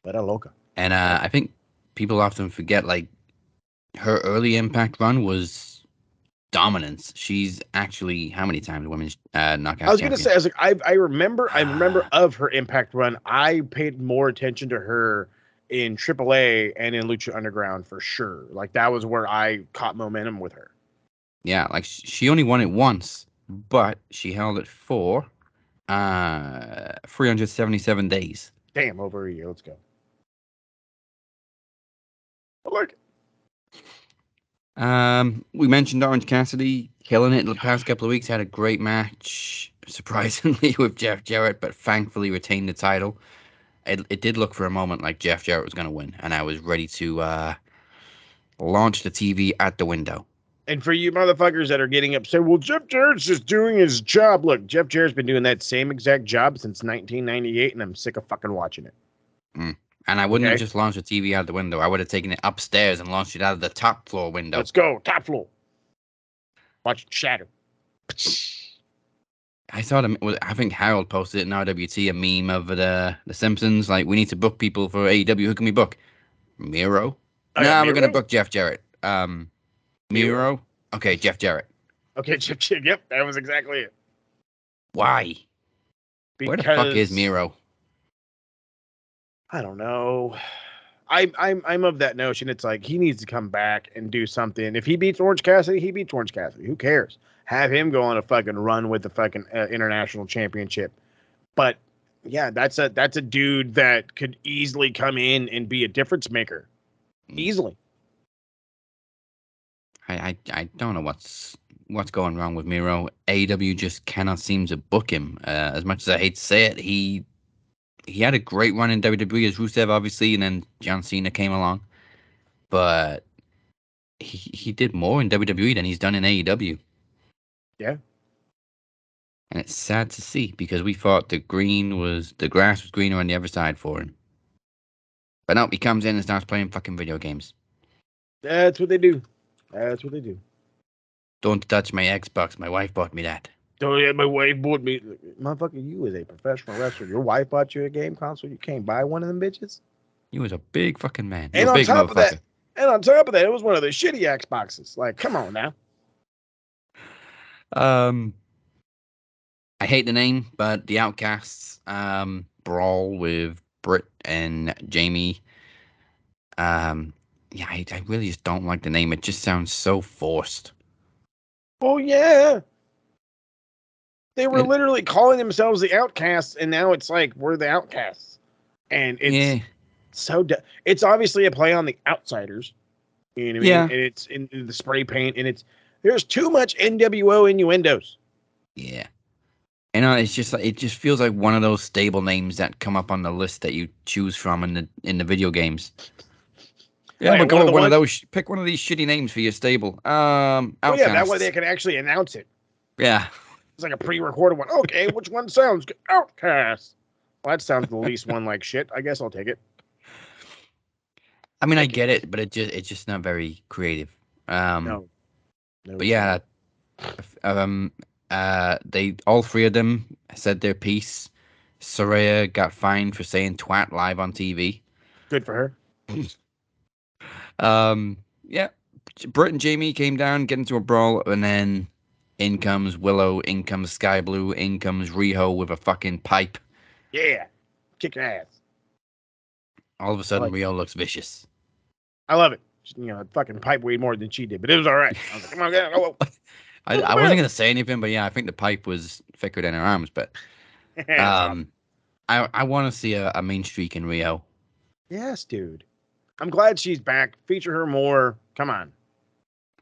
Vera loca. And I think people often forget, like, her early Impact run was dominance. She's actually how many times women's knockout I was gonna champion? say, I was like, I remember of her Impact run. I paid more attention to her in AAA and in Lucha Underground for sure. Like that was where I caught momentum with her. Yeah, like she only won it once, but she held it for 377 days. Damn, over a year. Let's go. I like it. We mentioned Orange Cassidy killing it the past couple of weeks. Had a great match, surprisingly, with Jeff Jarrett, but thankfully retained the title. It did look for a moment like Jeff Jarrett was going to win, and I was ready to launch the TV at the window. And for you motherfuckers that are getting upset, well, Jeff Jarrett's just doing his job. Look, Jeff Jarrett's been doing that same exact job since 1998, and I'm sick of fucking watching it. And I wouldn't have just launched the TV out the window. I would have taken it upstairs and launched it out of the top floor window. Let's go, top floor. Watch it shatter. I saw them. I think Harold posted it in RWT, a meme of the Simpsons. Like, we need to book people for AEW. Who can we book? Miro? Nah, we're gonna book Jeff Jarrett. Miro? Okay, Jeff Jarrett. Okay, Jeff Jarrett. Yep, that was exactly it. Why? Where the fuck is Miro? I don't know. I'm of that notion. It's like he needs to come back and do something. If he beats Orange Cassidy, he beats Orange Cassidy. Who cares? Have him go on a fucking run with the fucking international championship. But yeah, that's a dude that could easily come in and be a difference maker. Easily. I don't know what's going wrong with Miro. AEW just cannot seem to book him. As much as I hate to say it, he had a great run in WWE as Rusev, obviously, and then John Cena came along. But he did more in WWE than he's done in AEW. Yeah. And it's sad to see because we thought the grass was greener on the other side for him. But no, he comes in and starts playing fucking video games. That's what they do. That's what they do. Don't touch my Xbox. My wife bought me that. Oh yeah, my wife bought me. Motherfucker, you was a professional wrestler. Your wife bought you a game console. You can't buy one of them bitches. You was a big fucking man. And on top of that, it was one of the shitty Xboxes. Like, come on now. I hate the name, but the Outcasts brawl with Britt and Jamie. Yeah, I really just don't like the name. It just sounds so forced. Oh yeah. They were literally calling themselves the Outcasts, and now it's like we're the Outcasts, and it's it's obviously a play on the Outsiders, you know what I mean? Yeah. And it's in the spray paint, and there's too much NWO innuendos. Yeah, it's just like it just feels like one of those stable names that come up on the list that you choose from in the video games. Yeah, but go with one of those. Pick one of these shitty names for your stable. Oh yeah, that way they can actually announce it. Yeah. It's like a pre-recorded one. Okay, which one sounds good? Outcast. Well, that sounds the least one like shit. I guess I'll take it. I mean, I get it, but it's just not very creative. No. But yeah, they all three of them said their piece. Saraya got fined for saying twat live on TV. Good for her. Yeah, Britt and Jamie came down, get into a brawl, and then in comes Willow, in comes Sky Blue, in comes Riho with a fucking pipe. Yeah, kick ass. All of a sudden, Riho looks vicious. I love it. You know, fucking pipe way more than she did, but it was all right. I was like, come on, get it. I wasn't gonna say anything, but yeah, I think the pipe was thicker than her arms. But I want to see a mean streak in Riho. Yes, dude. I'm glad she's back. Feature her more. Come on.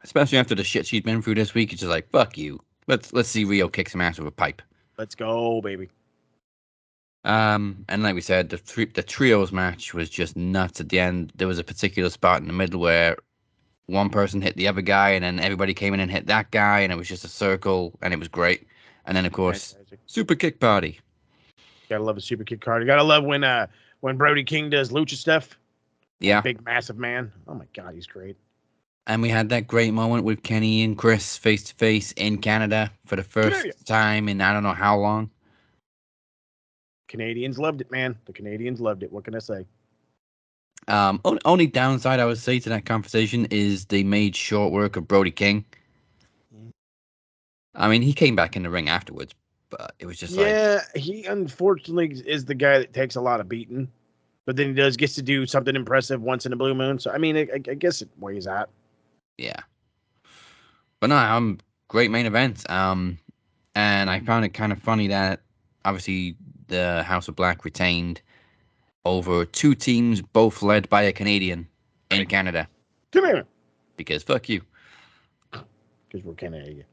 Especially after the shit she's been through this week, it's just like, fuck you. Let's see Riho kick some ass with a pipe. Let's go, baby. And like we said, the trios match was just nuts at the end. There was a particular spot in the middle where one person hit the other guy, and then everybody came in and hit that guy, and it was just a circle, and it was great. And then, of course, super kick party. Gotta love a super kick party. Gotta love when Brody King does lucha stuff. Yeah. Big, massive man. Oh, my God, he's great. And we had that great moment with Kenny and Chris face to face in Canada for the first time in I don't know how long. Canadians loved it, man. The Canadians loved it. What can I say? Only downside I would say to that conversation is they made short work of Brody King. I mean, he came back in the ring afterwards, but it was just he unfortunately is the guy that takes a lot of beating, but then he gets to do something impressive once in a blue moon. So I mean, I guess it weighs out. Yeah, but no, great main event. And I found it kind of funny that obviously the House of Black retained over two teams, both led by a Canadian in Canada. Come here, because fuck you. Because we're Canadian.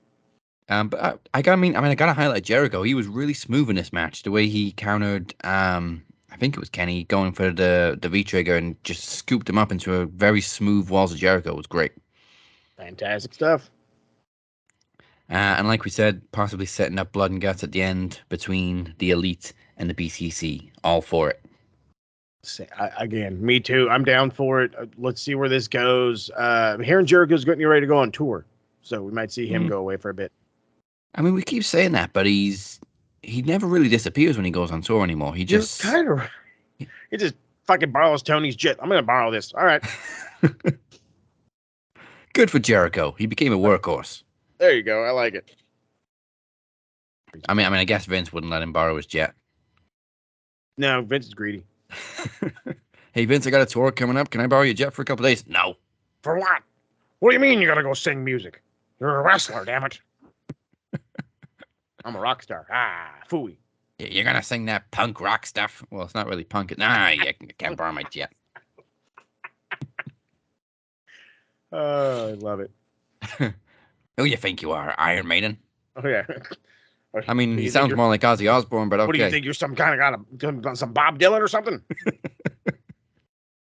But I gotta highlight Jericho. He was really smooth in this match. The way he countered, I think it was Kenny going for the V trigger and just scooped him up into a very smooth Walls of Jericho. It was great. Fantastic stuff. And like we said, possibly setting up blood and guts at the end between the Elite and the BCC. All for it. Again, me too. I'm down for it. Let's see where this goes. Hearing Jericho's getting ready to go on tour, so we might see him go away for a bit. I mean, we keep saying that, but he never really disappears when he goes on tour anymore. He just he just fucking borrows Tony's jet. I'm gonna borrow this. All right. Good for Jericho. He became a workhorse. There you go. I like it. I mean, I guess Vince wouldn't let him borrow his jet. No, Vince is greedy. Hey, Vince, I got a tour coming up. Can I borrow your jet for a couple of days? No. For what? What do you mean you gotta go sing music? You're a wrestler, damn it. I'm a rock star. Phooey. You're gonna sing that punk rock stuff? Well, it's not really punk. Nah, you can't borrow my jet. Oh, I love it. Who you think you are, Iron Maiden? Oh yeah. I mean, he sounds more like Ozzy Osbourne, but okay. What do you think? You're some kind of some Bob Dylan or something?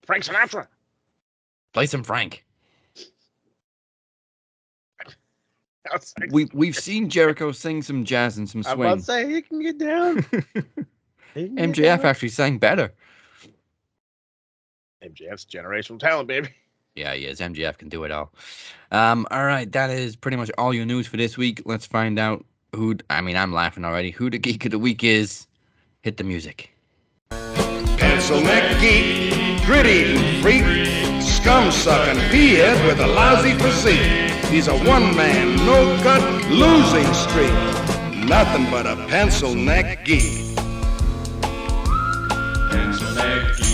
Frank Sinatra. Play some Frank. We've seen Jericho sing some jazz and some swing. I'm about to say he can get down. MJF actually sang better. MJF's generational talent, baby. Yeah, he is. MJF can do it all. All right, that is pretty much all your news for this week. Let's find out I'm laughing already. Who the Geek of the Week is. Hit the music. Pencil neck geek, grit-eating freak, scum-sucking peahead with a lousy physique. He's a one-man, no-cut, losing streak. Nothing but a pencil neck geek. Pencil neck geek.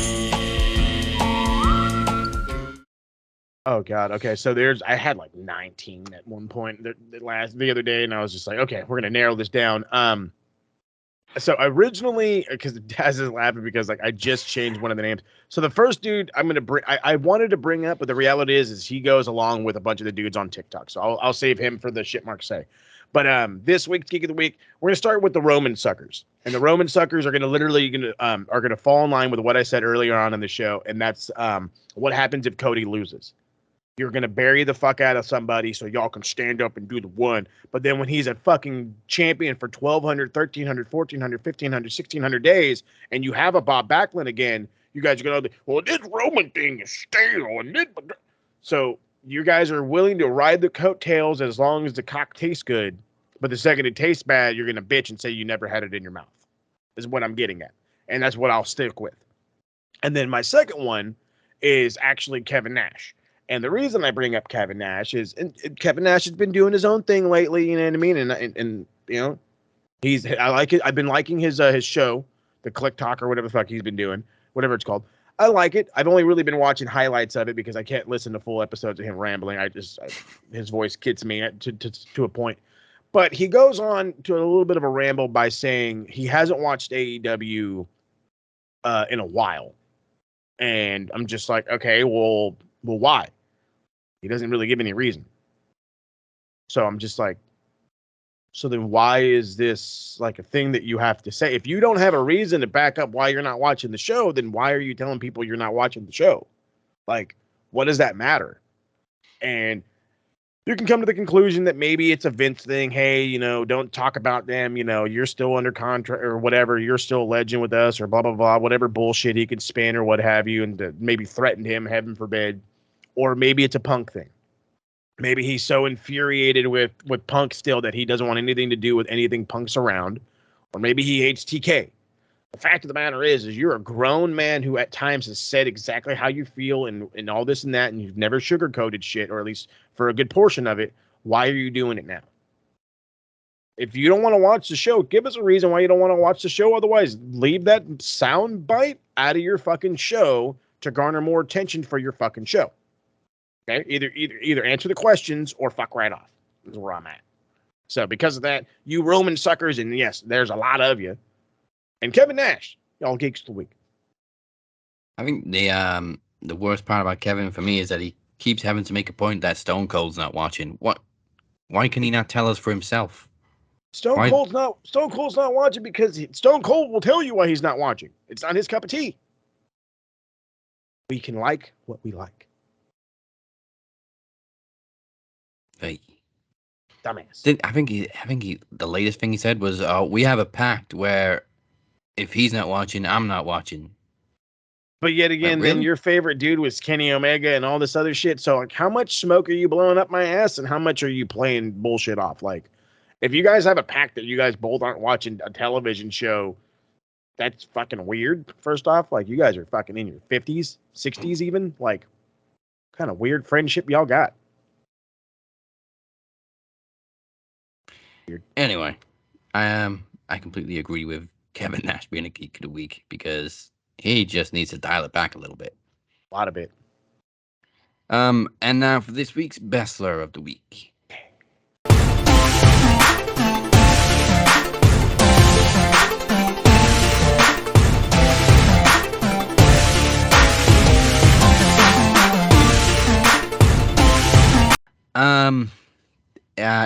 Oh God. Okay. So I had like 19 at one point the other day, and I was just like, okay, we're gonna narrow this down. So originally, because Daz is laughing because like I just changed one of the names. So the first dude I'm gonna bring, I wanted to bring up, but the reality is he goes along with a bunch of the dudes on TikTok. So I'll save him for the shit mark say. But this week's Geek of the Week, we're gonna start with the Roman suckers, and the Roman suckers are gonna fall in line with what I said earlier on in the show, and that's what happens if Cody loses. You're going to bury the fuck out of somebody so y'all can stand up and do the one. But then when he's a fucking champion for 1,200, 1,300, 1,400, 1,500, 1,600 days, and you have a Bob Backlund again, you guys are going to, well, this Roman thing is stale. So you guys are willing to ride the coattails as long as the cock tastes good. But the second it tastes bad, you're going to bitch and say you never had it in your mouth. Is what I'm getting at. And that's what I'll stick with. And then my second one is actually Kevin Nash. And the reason I bring up Kevin Nash is Kevin Nash has been doing his own thing lately, you know what I mean? And you know, I like it. I've been liking his show, the Click Talk or whatever the fuck he's been doing, whatever it's called. I like it. I've only really been watching highlights of it because I can't listen to full episodes of him rambling. His voice gets me to a point. But he goes on to a little bit of a ramble by saying he hasn't watched AEW in a while. And I'm just like, okay, well, why? He doesn't really give any reason. So I'm just like, so then why is this like a thing that you have to say? If you don't have a reason to back up why you're not watching the show, then why are you telling people you're not watching the show? Like, what does that matter? And You can come to the conclusion that maybe it's a Vince thing. Hey, don't talk about them. You're still under contract or whatever. You're still a legend with us or blah, blah, blah, whatever bullshit he could spin or what have you, and maybe threatened him, heaven forbid. Or maybe it's a Punk thing. Maybe he's so infuriated with Punk still that he doesn't want anything to do with anything Punk's around. Or maybe he hates TK. The fact of the matter is you're a grown man who at times has said exactly how you feel and all this and that, and you've never sugarcoated shit, or at least for a good portion of it. Why are you doing it now? If you don't want to watch the show, give us a reason why you don't want to watch the show. Otherwise, leave that sound bite out of your fucking show to garner more attention for your fucking show. Okay, either answer the questions or fuck right off. Is where I'm at. So because of that, you Roman suckers, and yes, there's a lot of you. And Kevin Nash, y'all geeks of the week. I think the worst part about Kevin for me is that he keeps having to make a point that Stone Cold's not watching. What? Why can he not tell us for himself? Stone Cold's not watching because Stone Cold will tell you why he's not watching. It's not his cup of tea. We can like what we like. Hey. Dumbass. I think he the latest thing he said was, we have a pact where if he's not watching, I'm not watching. But yet again, really? Then your favorite dude was Kenny Omega and all this other shit. So like, how much smoke are you blowing up my ass and how much are you playing bullshit off? Like, if you guys have a pact that you guys both aren't watching a television show, that's fucking weird. First off, like, you guys are fucking in your 50s, 60s even. Like, kind of weird friendship y'all got. Anyway, I completely agree with Kevin Nash being a geek of the week because he just needs to dial it back a little bit. A lot of it. And now for this week's Bachelor of the Week.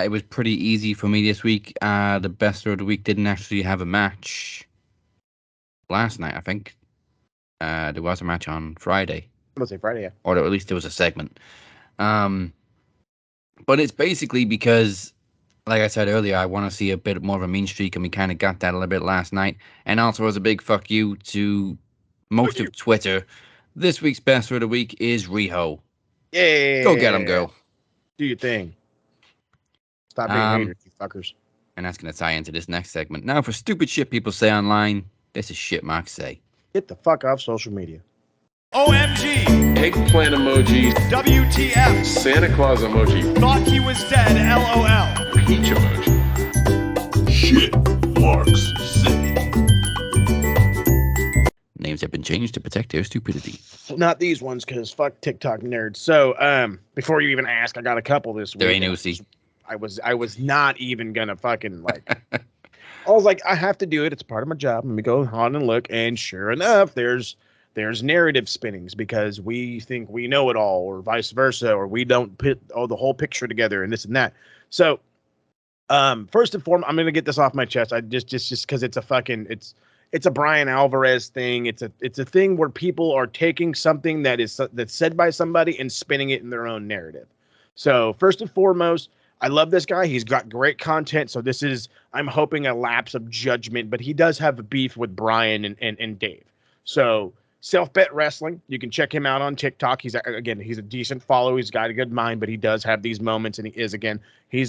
It was pretty easy for me this week. The Bachelor of the Week didn't actually have a match last night, I think. There was a match on Friday. I'm gonna say Friday, yeah. Or at least there was a segment. But it's basically because, like I said earlier, I want to see a bit more of a mean streak, and we kind of got that a little bit last night. And also, as a big fuck you to most of Twitter, this week's Bachelor of the Week is Riho. Yeah. Go get him, girl. Do your thing. Stop being haters, you fuckers. And that's going to tie into this next segment. Now, for stupid shit people say online, this is shit Mark say. Get the fuck off social media. OMG. Eggplant emoji. WTF. Santa Claus emoji. Thought he was dead. LOL. Peach emoji. Shit Marks say. Names have been changed to protect their stupidity. Not these ones, because fuck TikTok nerds. So, before you even ask, I got a couple this week. There ain't no see. I was not even gonna fucking like. I was like, I have to do it. It's part of my job. Let me go on and look. And sure enough, there's narrative spinnings because we think we know it all, or vice versa, or we don't put the whole picture together and this and that. So, first and foremost, I'm gonna get this off my chest. I just because it's a Brian Alvarez thing. It's a thing where people are taking something that's said by somebody and spinning it in their own narrative. So first and foremost, I love this guy. He's got great content. So this is, I'm hoping, a lapse of judgment, but he does have a beef with Brian and Dave. So Self-Bet Wrestling, you can check him out on TikTok. He's a decent follow. He's got a good mind, but he does have these moments, and he's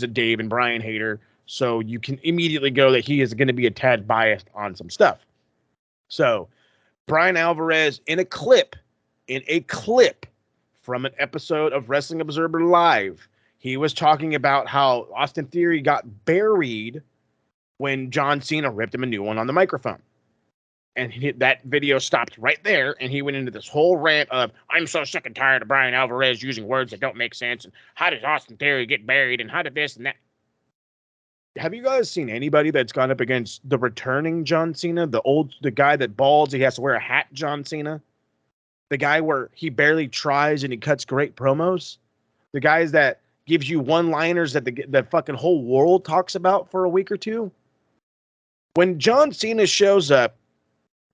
a Dave and Brian hater. So you can immediately go that he is going to be a tad biased on some stuff. So Brian Alvarez in a clip from an episode of Wrestling Observer Live, he was talking about how Austin Theory got buried when John Cena ripped him a new one on the microphone. And that video stopped right there, and he went into this whole rant of, I'm so sick and tired of Brian Alvarez using words that don't make sense, and how did Austin Theory get buried, and how did this and that. Have you guys seen anybody that's gone up against the returning John Cena, the guy that balds, he has to wear a hat John Cena? The guy where he barely tries and he cuts great promos? The guys that gives you one-liners that the fucking whole world talks about for a week or two? When John Cena shows up,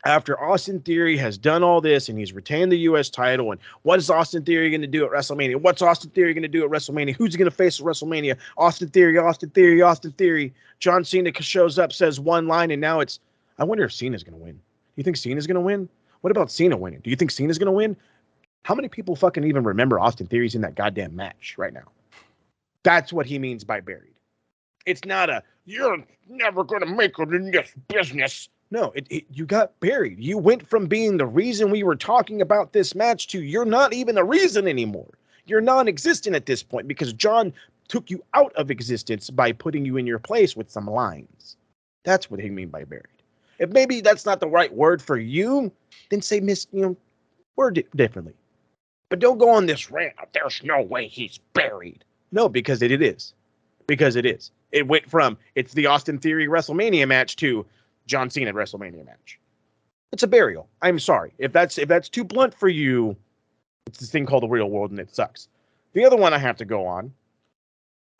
after Austin Theory has done all this and he's retained the U.S. title, and what is Austin Theory going to do at WrestleMania? What's Austin Theory going to do at WrestleMania? Who's he going to face at WrestleMania? Austin Theory, Austin Theory, Austin Theory. John Cena shows up, says one line, and now it's, I wonder if Cena's going to win. Do you think Cena's going to win? What about Cena winning? Do you think Cena's going to win? How many people fucking even remember Austin Theory's in that goddamn match right now? That's what he means by buried. It's not a, you're never going to make it in this business. No, you got buried. You went from being the reason we were talking about this match to you're not even the reason anymore. You're non-existent at this point because John took you out of existence by putting you in your place with some lines. That's what he mean by buried. If maybe that's not the right word for you, then say word it differently. But don't go on this rant. There's no way he's buried. No, because it is. Because it is. It went from it's the Austin Theory WrestleMania match to John Cena WrestleMania match. It's a burial. I'm sorry. If that's too blunt for you, it's this thing called the real world and it sucks. The other one I have to go on,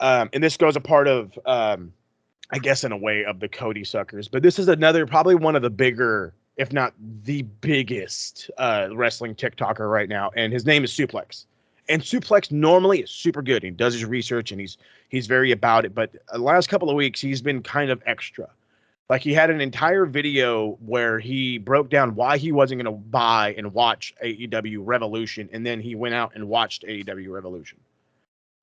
and this goes a part of, I guess in a way, of the Cody suckers, but this is another, probably one of the bigger, if not the biggest wrestling TikToker right now, and his name is Suplex. And Suplex normally is super good. He does his research and he's very about it, but the last couple of weeks he's been kind of extra. Like he had an entire video where he broke down why he wasn't going to buy and watch AEW Revolution, and then he went out and watched AEW Revolution.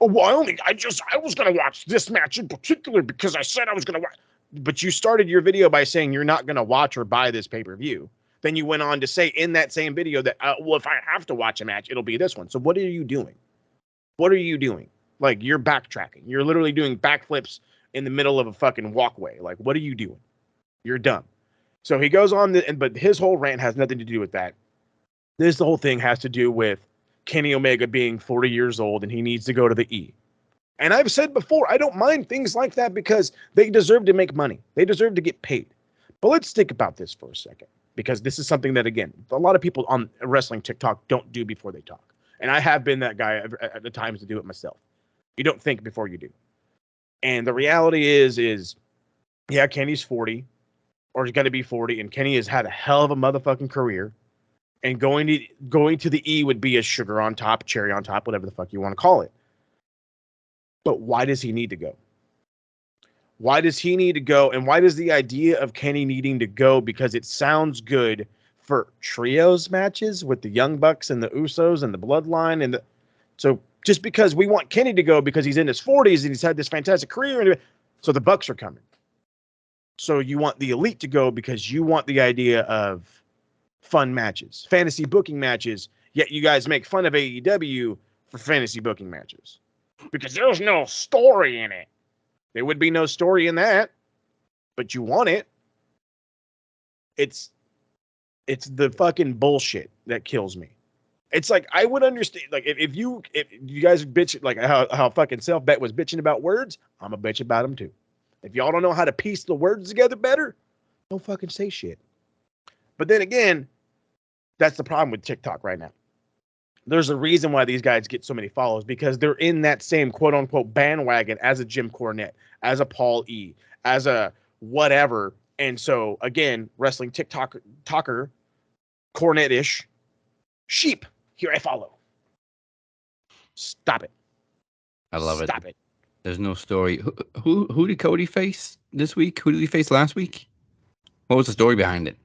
Oh, well, I was going to watch this match in particular because I said I was going to watch. But you started your video by saying you're not going to watch or buy this pay-per-view. Then you went on to say in that same video that, well, if I have to watch a match, it'll be this one. So what are you doing? What are you doing? Like, you're backtracking. You're literally doing backflips in the middle of a fucking walkway. Like, what are you doing? You're dumb. So he goes on, but his whole rant has nothing to do with that. This whole thing has to do with Kenny Omega being 40 years old and he needs to go to the E. And I've said before, I don't mind things like that because they deserve to make money. They deserve to get paid. But let's think about this for a second, because this is something that, again, a lot of people on wrestling TikTok don't do before they talk. And I have been that guy at the times to do it myself. You don't think before you do. And the reality is, yeah, Kenny's 40. Or he's going to be 40, and Kenny has had a hell of a motherfucking career. And going to the E would be a sugar on top, cherry on top, whatever the fuck you want to call it. But why does he need to go? Why does he need to go? And why does the idea of Kenny needing to go? Because it sounds good for trios matches with the Young Bucks and the Usos and the Bloodline. So just because we want Kenny to go because he's in his 40s and he's had this fantastic career, so the Bucks are coming. So you want the Elite to go because you want the idea of fun matches, fantasy booking matches, yet you guys make fun of AEW for fantasy booking matches. Because there's no story in it. There would be no story in that, but you want it. It's the fucking bullshit that kills me. It's like, I would understand, like, if you guys bitch, like how fucking Self-Bet was bitching about words, I'm a bitch about them too. If y'all don't know how to piece the words together better, don't fucking say shit. But then again, that's the problem with TikTok right now. There's a reason why these guys get so many follows, because they're in that same quote unquote bandwagon as a Jim Cornette, as a Paul E, as a whatever. And so again, wrestling TikToker, Cornette-ish, sheep, here I follow. Stop it. I love it. Stop it. There's no story. Who did Cody face this week? Who did he face last week? What was the story behind it?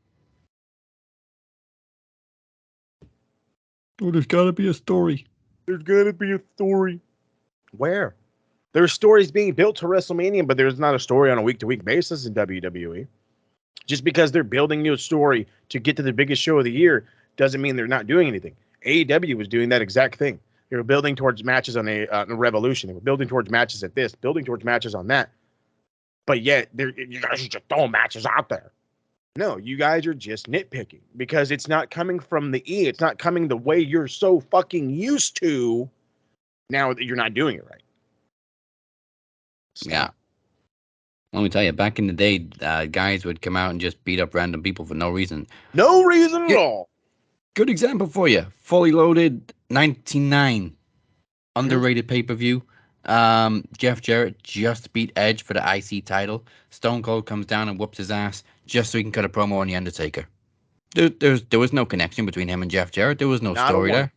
Oh, there's got to be a story. There's got to be a story. Where? There's stories being built to WrestleMania, but there's not a story on a week-to-week basis in WWE. Just because they're building you a story to get to the biggest show of the year doesn't mean they're not doing anything. AEW was doing that exact thing. They were building towards matches on a Revolution. They were building towards matches at this, building towards matches on that. But yet, you guys are just throwing matches out there. No, you guys are just nitpicking because it's not coming from the E. It's not coming the way you're so fucking used to. Now that you're not doing it right. Yeah. Let me tell you, back in the day, guys would come out and just beat up random people for no reason. No reason at all. Good example for you. Fully Loaded 99. Underrated pay-per-view. Jeff Jarrett just beat Edge for the IC title. Stone Cold comes down and whoops his ass just so he can cut a promo on The Undertaker. There was no connection between him and Jeff Jarrett. There was no Not a story one. there.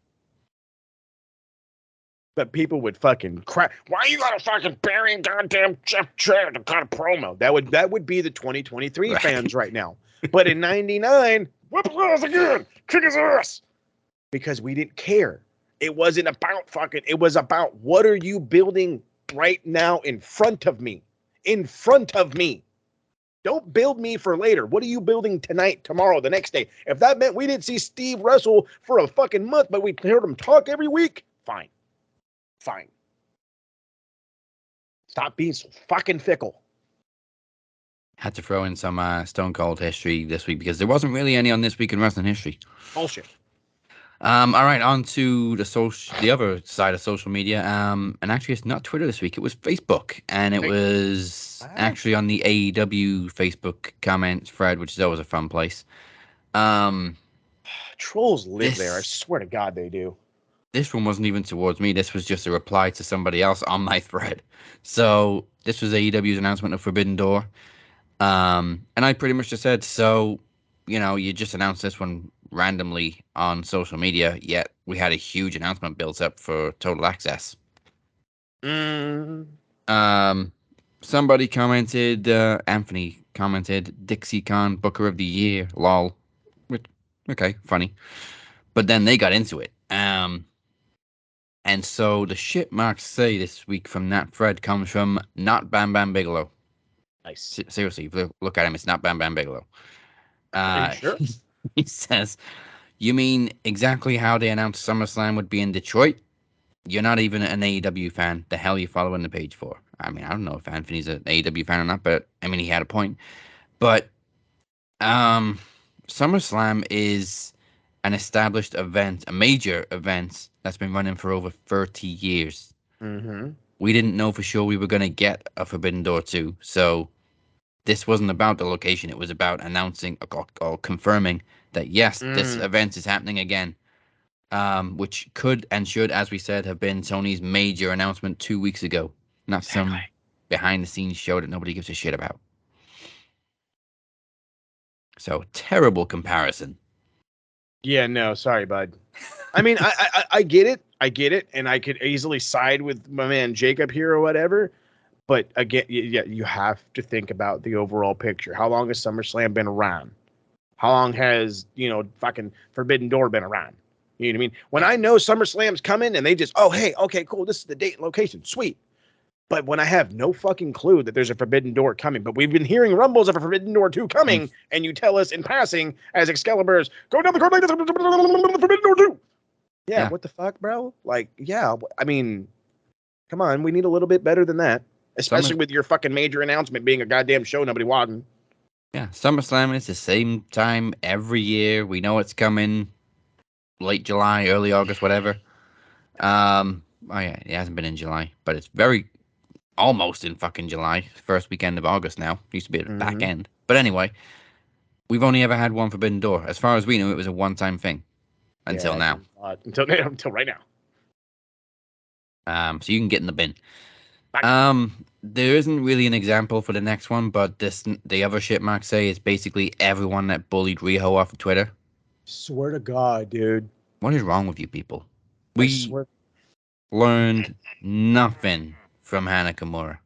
But people would fucking crap. Why you gotta fucking bury goddamn Jeff Jarrett to cut a promo? That would be the 2023 fans right now. But in '99, whip his ass again, kick his ass, because we didn't care. It wasn't about fucking. It was about what are you building right now in front of me, in front of me. Don't build me for later. What are you building tonight, tomorrow, the next day? If that meant we didn't see Steve wrestle for a fucking month, but we heard him talk every week, fine. Fine. Stop being so fucking fickle. Had to throw in some Stone Cold history this week because there wasn't really any on This Week in Wrestling History. Bullshit. All right, on to the other side of social media. And actually, it's not Twitter this week. It was Facebook, and it was actually on the AEW Facebook comments thread, which is always a fun place. Trolls live there. I swear to God, they do. This one wasn't even towards me. This was just a reply to somebody else on my thread. So this was AEW's announcement of Forbidden Door. And I pretty much just said, so, you just announced this one randomly on social media, yet we had a huge announcement built up for Total Access. Somebody commented, Anthony commented, Dixie Khan Booker of the Year, lol. Okay, funny. But then they got into it. And so the shit marks say this week from that thread comes from not Bam Bam Bigelow. Nice. Seriously, look at him. It's not Bam Bam Bigelow. Are you sure? He says, you mean exactly how they announced SummerSlam would be in Detroit? You're not even an AEW fan. The hell are you following the page for? I mean, I don't know if Anthony's an AEW fan or not, but I mean, he had a point. But SummerSlam is an established event, a major event that's been running for over 30 years. Mm-hmm. We didn't know for sure we were going to get a Forbidden Door 2. So this wasn't about the location. It was about announcing or confirming that, yes, this event is happening again, which could and should, as we said, have been Tony's major announcement 2 weeks ago, not some behind-the-scenes show that nobody gives a shit about. So, terrible comparison. Yeah, no, sorry, bud. I mean, I get it. I get it. And I could easily side with my man Jacob here or whatever. But again, yeah, you have to think about the overall picture. How long has SummerSlam been around? How long has, fucking Forbidden Door been around? You know what I mean? When I know SummerSlam's coming and they just, oh, hey, okay, cool. This is the date and location. Sweet. But when I have no fucking clue that there's a Forbidden Door coming, but we've been hearing rumbles of a Forbidden Door 2 coming, and you tell us in passing as Excalibur's go down the court like this, Forbidden Door 2. Yeah, what the fuck, bro? Like, yeah, I mean, come on. We need a little bit better than that, especially with your fucking major announcement being a goddamn show nobody watching. Yeah, SummerSlam is the same time every year. We know it's coming late July, early August, whatever. Oh, yeah, it hasn't been in July, but it's almost in fucking July, first weekend of August now. Used to be at the back end. But anyway, we've only ever had one Forbidden Door. As far as we know, it was a one-time thing until now. Until right now. So you can get in the bin. There isn't really an example for the next one, but the other shit Mark say is basically everyone that bullied Riho off of Twitter. Swear to God, dude. What is wrong with you people? We learned nothing from Hana Kimura.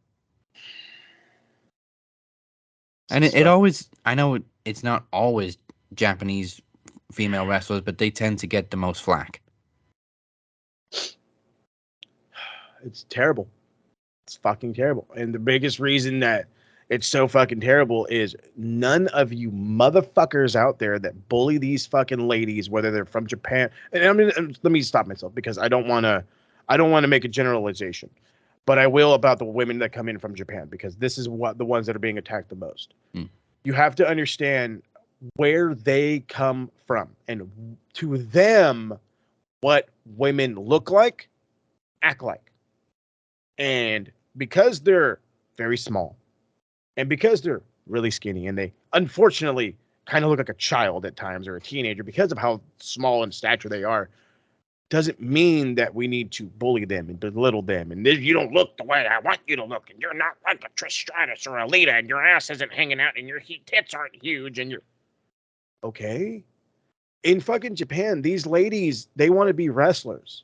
And it always, I know it's not always Japanese female wrestlers, but they tend to get the most flack. It's terrible. It's fucking terrible. And the biggest reason that it's so fucking terrible is none of you motherfuckers out there that bully these fucking ladies, whether they're from Japan. And I mean, let me stop myself because I don't want to make a generalization, but I will about the women that come in from Japan because this is what the ones that are being attacked the most. You have to understand where they come from and to them, what women look like, act like. And because they're very small and because they're really skinny and they unfortunately kind of look like a child at times or a teenager because of how small in stature they are, doesn't mean that we need to bully them and belittle them. And you don't look the way I want you to look. And you're not like a Trish Stratus or a Lita and your ass isn't hanging out and your tits aren't huge and you're okay. in fucking Japan, these ladies, they want to be wrestlers.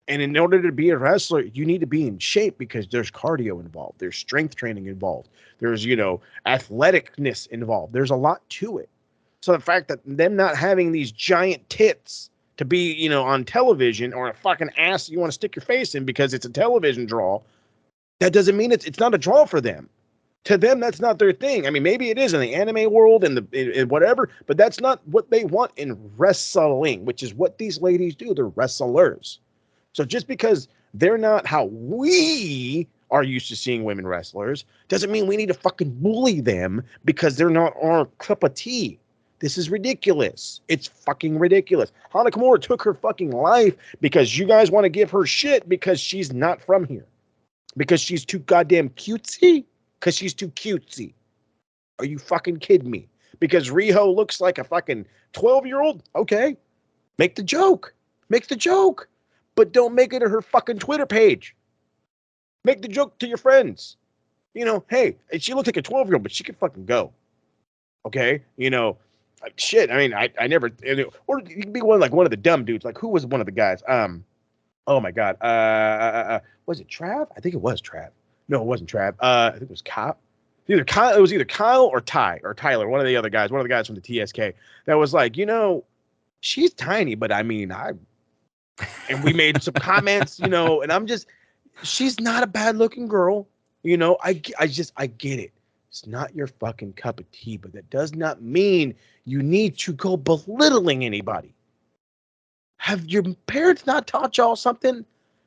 And in order to be a wrestler, you need to be in shape because there's cardio involved. There's strength training involved. There's, athleticness involved. There's a lot to it. So the fact that them not having these giant tits to be, on television, or a fucking ass you want to stick your face in because it's a television draw, that doesn't mean it's not a draw for them. To them, that's not their thing. I mean, maybe it is in the anime world and in whatever, but that's not what they want in wrestling, which is what these ladies do. They're wrestlers. So just because they're not how we are used to seeing women wrestlers doesn't mean we need to fucking bully them because they're not our cup of tea. This is ridiculous. It's fucking ridiculous. Hana Kimura took her fucking life because you guys want to give her shit because she's not from here. Because she's too goddamn cutesy? Because she's too cutesy. Are you fucking kidding me? Because Riho looks like a fucking 12-year-old? Okay. Make the joke. Make the joke. But don't make it her fucking Twitter page. Make the joke to your friends. Hey, she looks like a 12-year-old, but she can fucking go. Okay? Shit. I mean, I never, or you can be one of the dumb dudes. Like, who was one of the guys? Oh my God. Was it Trav? I think it was Trav. No, it wasn't Trav. I think it was Kyle. It was either Kyle or Tyler, one of the other guys, one of the guys from the TSK that was like, she's tiny, but I mean, and we made some comments, and I'm just, she's not a bad looking girl. I get it. It's not your fucking cup of tea, but that does not mean you need to go belittling anybody. Have your parents not taught y'all something?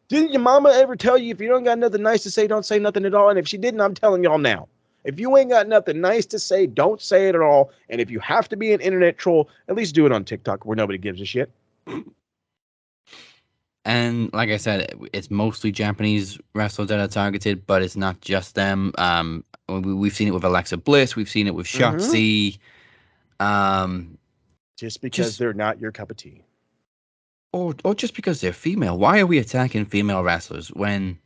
Didn't your mama ever tell you if you don't got nothing nice to say, don't say nothing at all? And if she didn't, I'm telling y'all now. If you ain't got nothing nice to say, don't say it at all. And if you have to be an internet troll, at least do it on TikTok where nobody gives a shit. And like I said, it's mostly Japanese wrestlers that are targeted, but it's not just them. We've seen it with Alexa Bliss. We've seen it with Shotzi. Just because they're not your cup of tea. Or just because they're female. Why are we attacking female wrestlers when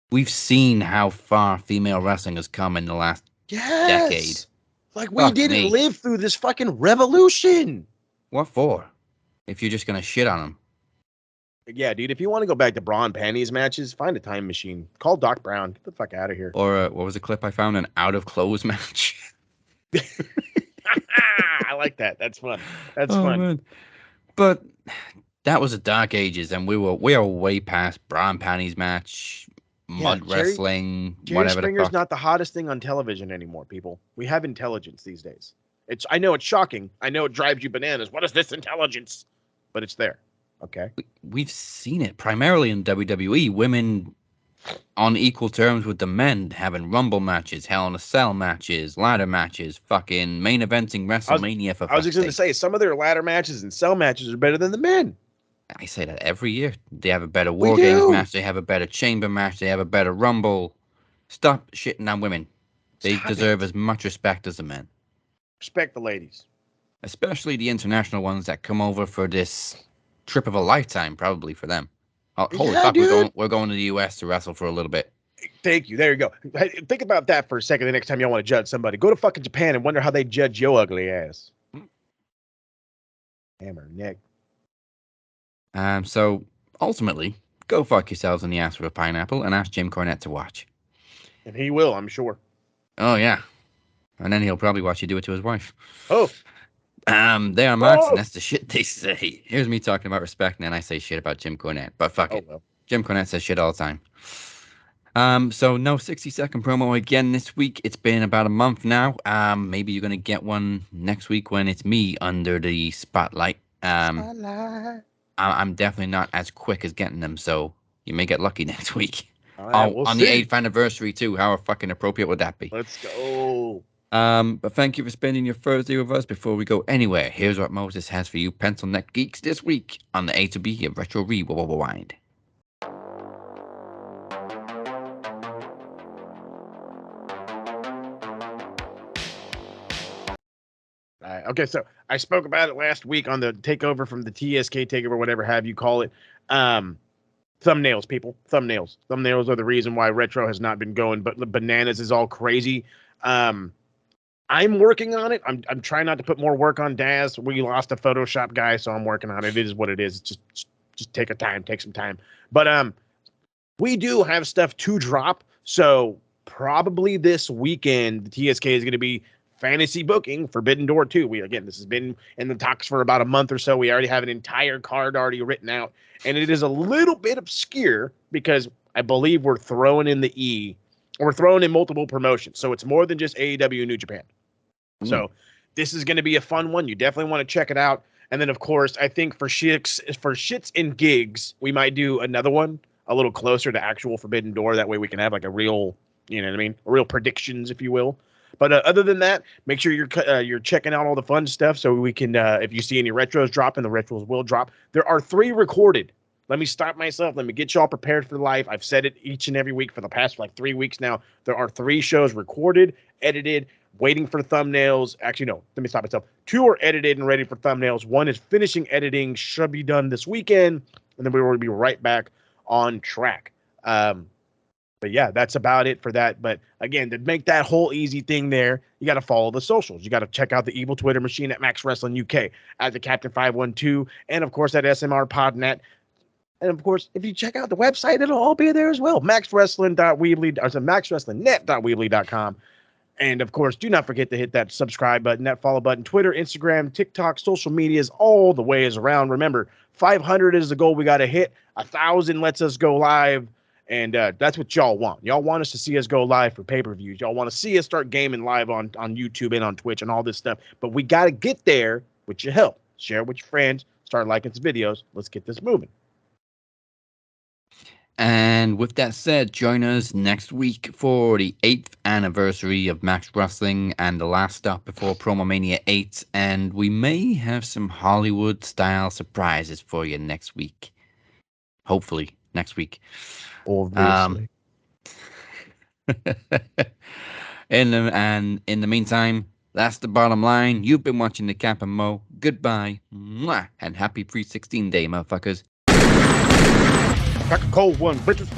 we've seen how far female wrestling has come in the last decade? Like, we didn't live through this fucking revolution. What for? If you're just going to shit on them. Yeah, dude, if you want to go back to bra and panties matches, find a time machine. Call Doc Brown. Get the fuck out of here. Or what was the clip I found? An out-of-clothes match. I like that. That's fun. That's fun. Man. But that was the dark ages, and we are way past bra and panties match, mud wrestling, whatever. Springer's the fuck. not the hottest thing on television anymore, people. We have intelligence these days. I know it's shocking. I know it drives you bananas. What is this intelligence? But it's there. Okay. We've seen it primarily in WWE. Women on equal terms with the men, having Rumble matches, Hell in a Cell matches, ladder matches, fucking main eventing WrestleMania. I was just going to say, some of their ladder matches and cell matches are better than the men. I say that every year. They have a better War Games match. They have a better Chamber match. They have a better Rumble. Stop shitting on women. They deserve as much respect as the men. Respect the ladies. Especially the international ones that come over for this trip of a lifetime, probably for them. Holy fuck, we're going to the U.S. to wrestle for a little bit. Thank you. There you go. Hey, think about that for a second the next time y'all want to judge somebody. Go to fucking Japan and wonder how they judge your ugly ass. Hammer, Nick. So, ultimately, go fuck yourselves in the ass with a pineapple and ask Jim Cornette to watch. And he will, I'm sure. Oh, yeah. And then he'll probably watch you do it to his wife. Oh. They are marks, and that's the shit they say. Here's me talking about respect, and then I say shit about Jim Cornette. But fuck it. Well. Jim Cornette says shit all the time. So no 60-second promo again this week. It's been about a month now. Maybe you're going to get one next week when it's me under the spotlight. I'm definitely not as quick as getting them, so you may get lucky next week. Right, we'll on see. The 8th anniversary, too. How fucking appropriate would that be? Let's go. But thank you for spending your Thursday with us. Before we go anywhere, here's what Moses has for you pencil neck geeks this week on the A to B of Retro Rewind. Okay, so I spoke about it last week on the takeover from the TSK takeover, whatever have you call it. Thumbnails, people. Thumbnails. Thumbnails are the reason why Retro has not been going, but bananas is all crazy. I'm working on it. I'm trying not to put more work on Daz. We lost a Photoshop guy, so I'm working on it. It is what it is. Just take some time. But we do have stuff to drop. So probably this weekend, the TSK is going to be fantasy booking Forbidden Door 2. This has been in the talks for about a month or so. We already have an entire card already written out, and it is a little bit obscure because I believe we're throwing in we're throwing in multiple promotions. So it's more than just AEW New Japan. So this is going to be a fun one. You definitely want to check it out. And then, of course, I think for shits and gigs, we might do another one a little closer to actual Forbidden Door. That way we can have like a real, you know what I mean? Real predictions, if you will. But other than that, make sure you're checking out all the fun stuff so we can, if you see any retros dropping, the retros will drop. There are 3 recorded. Let me stop myself. Let me get you all prepared for life. I've said it each and every week for the past 3 weeks now. There are 3 shows recorded, edited, waiting for thumbnails. Actually, no, let me stop myself. 2 are edited and ready for thumbnails. 1 is finishing editing, should be done this weekend, and then we will be right back on track. But yeah, that's about it for that. But again, to make that whole easy thing there, you got to follow the socials. You got to check out the evil Twitter machine at Max Wrestling UK, at the Captain 512, and of course at SMR Podnet. And of course, if you check out the website, it'll all be there as well. maxwrestling.weebly.com. And of course, do not forget to hit that subscribe button, that follow button, Twitter, Instagram, TikTok, social medias, all the ways around. Remember, 500 is the goal we got to hit. 1,000 lets us go live. And that's what y'all want. Y'all want us to see us go live for pay-per-views. Y'all want to see us start gaming live on YouTube and on Twitch and all this stuff. But we got to get there with your help. Share with your friends. Start liking some videos. Let's get this moving. And with that said, join us next week for the 8th anniversary of Max Wrestling and the last stop before PromoMania VIII. And we may have some Hollywood-style surprises for you next week. Hopefully, next week. Obviously. In the meantime, that's the bottom line. You've been watching the Cap and Mo. Goodbye. Mwah, and happy pre-16 day, motherfuckers. Crack a cold one, bitches.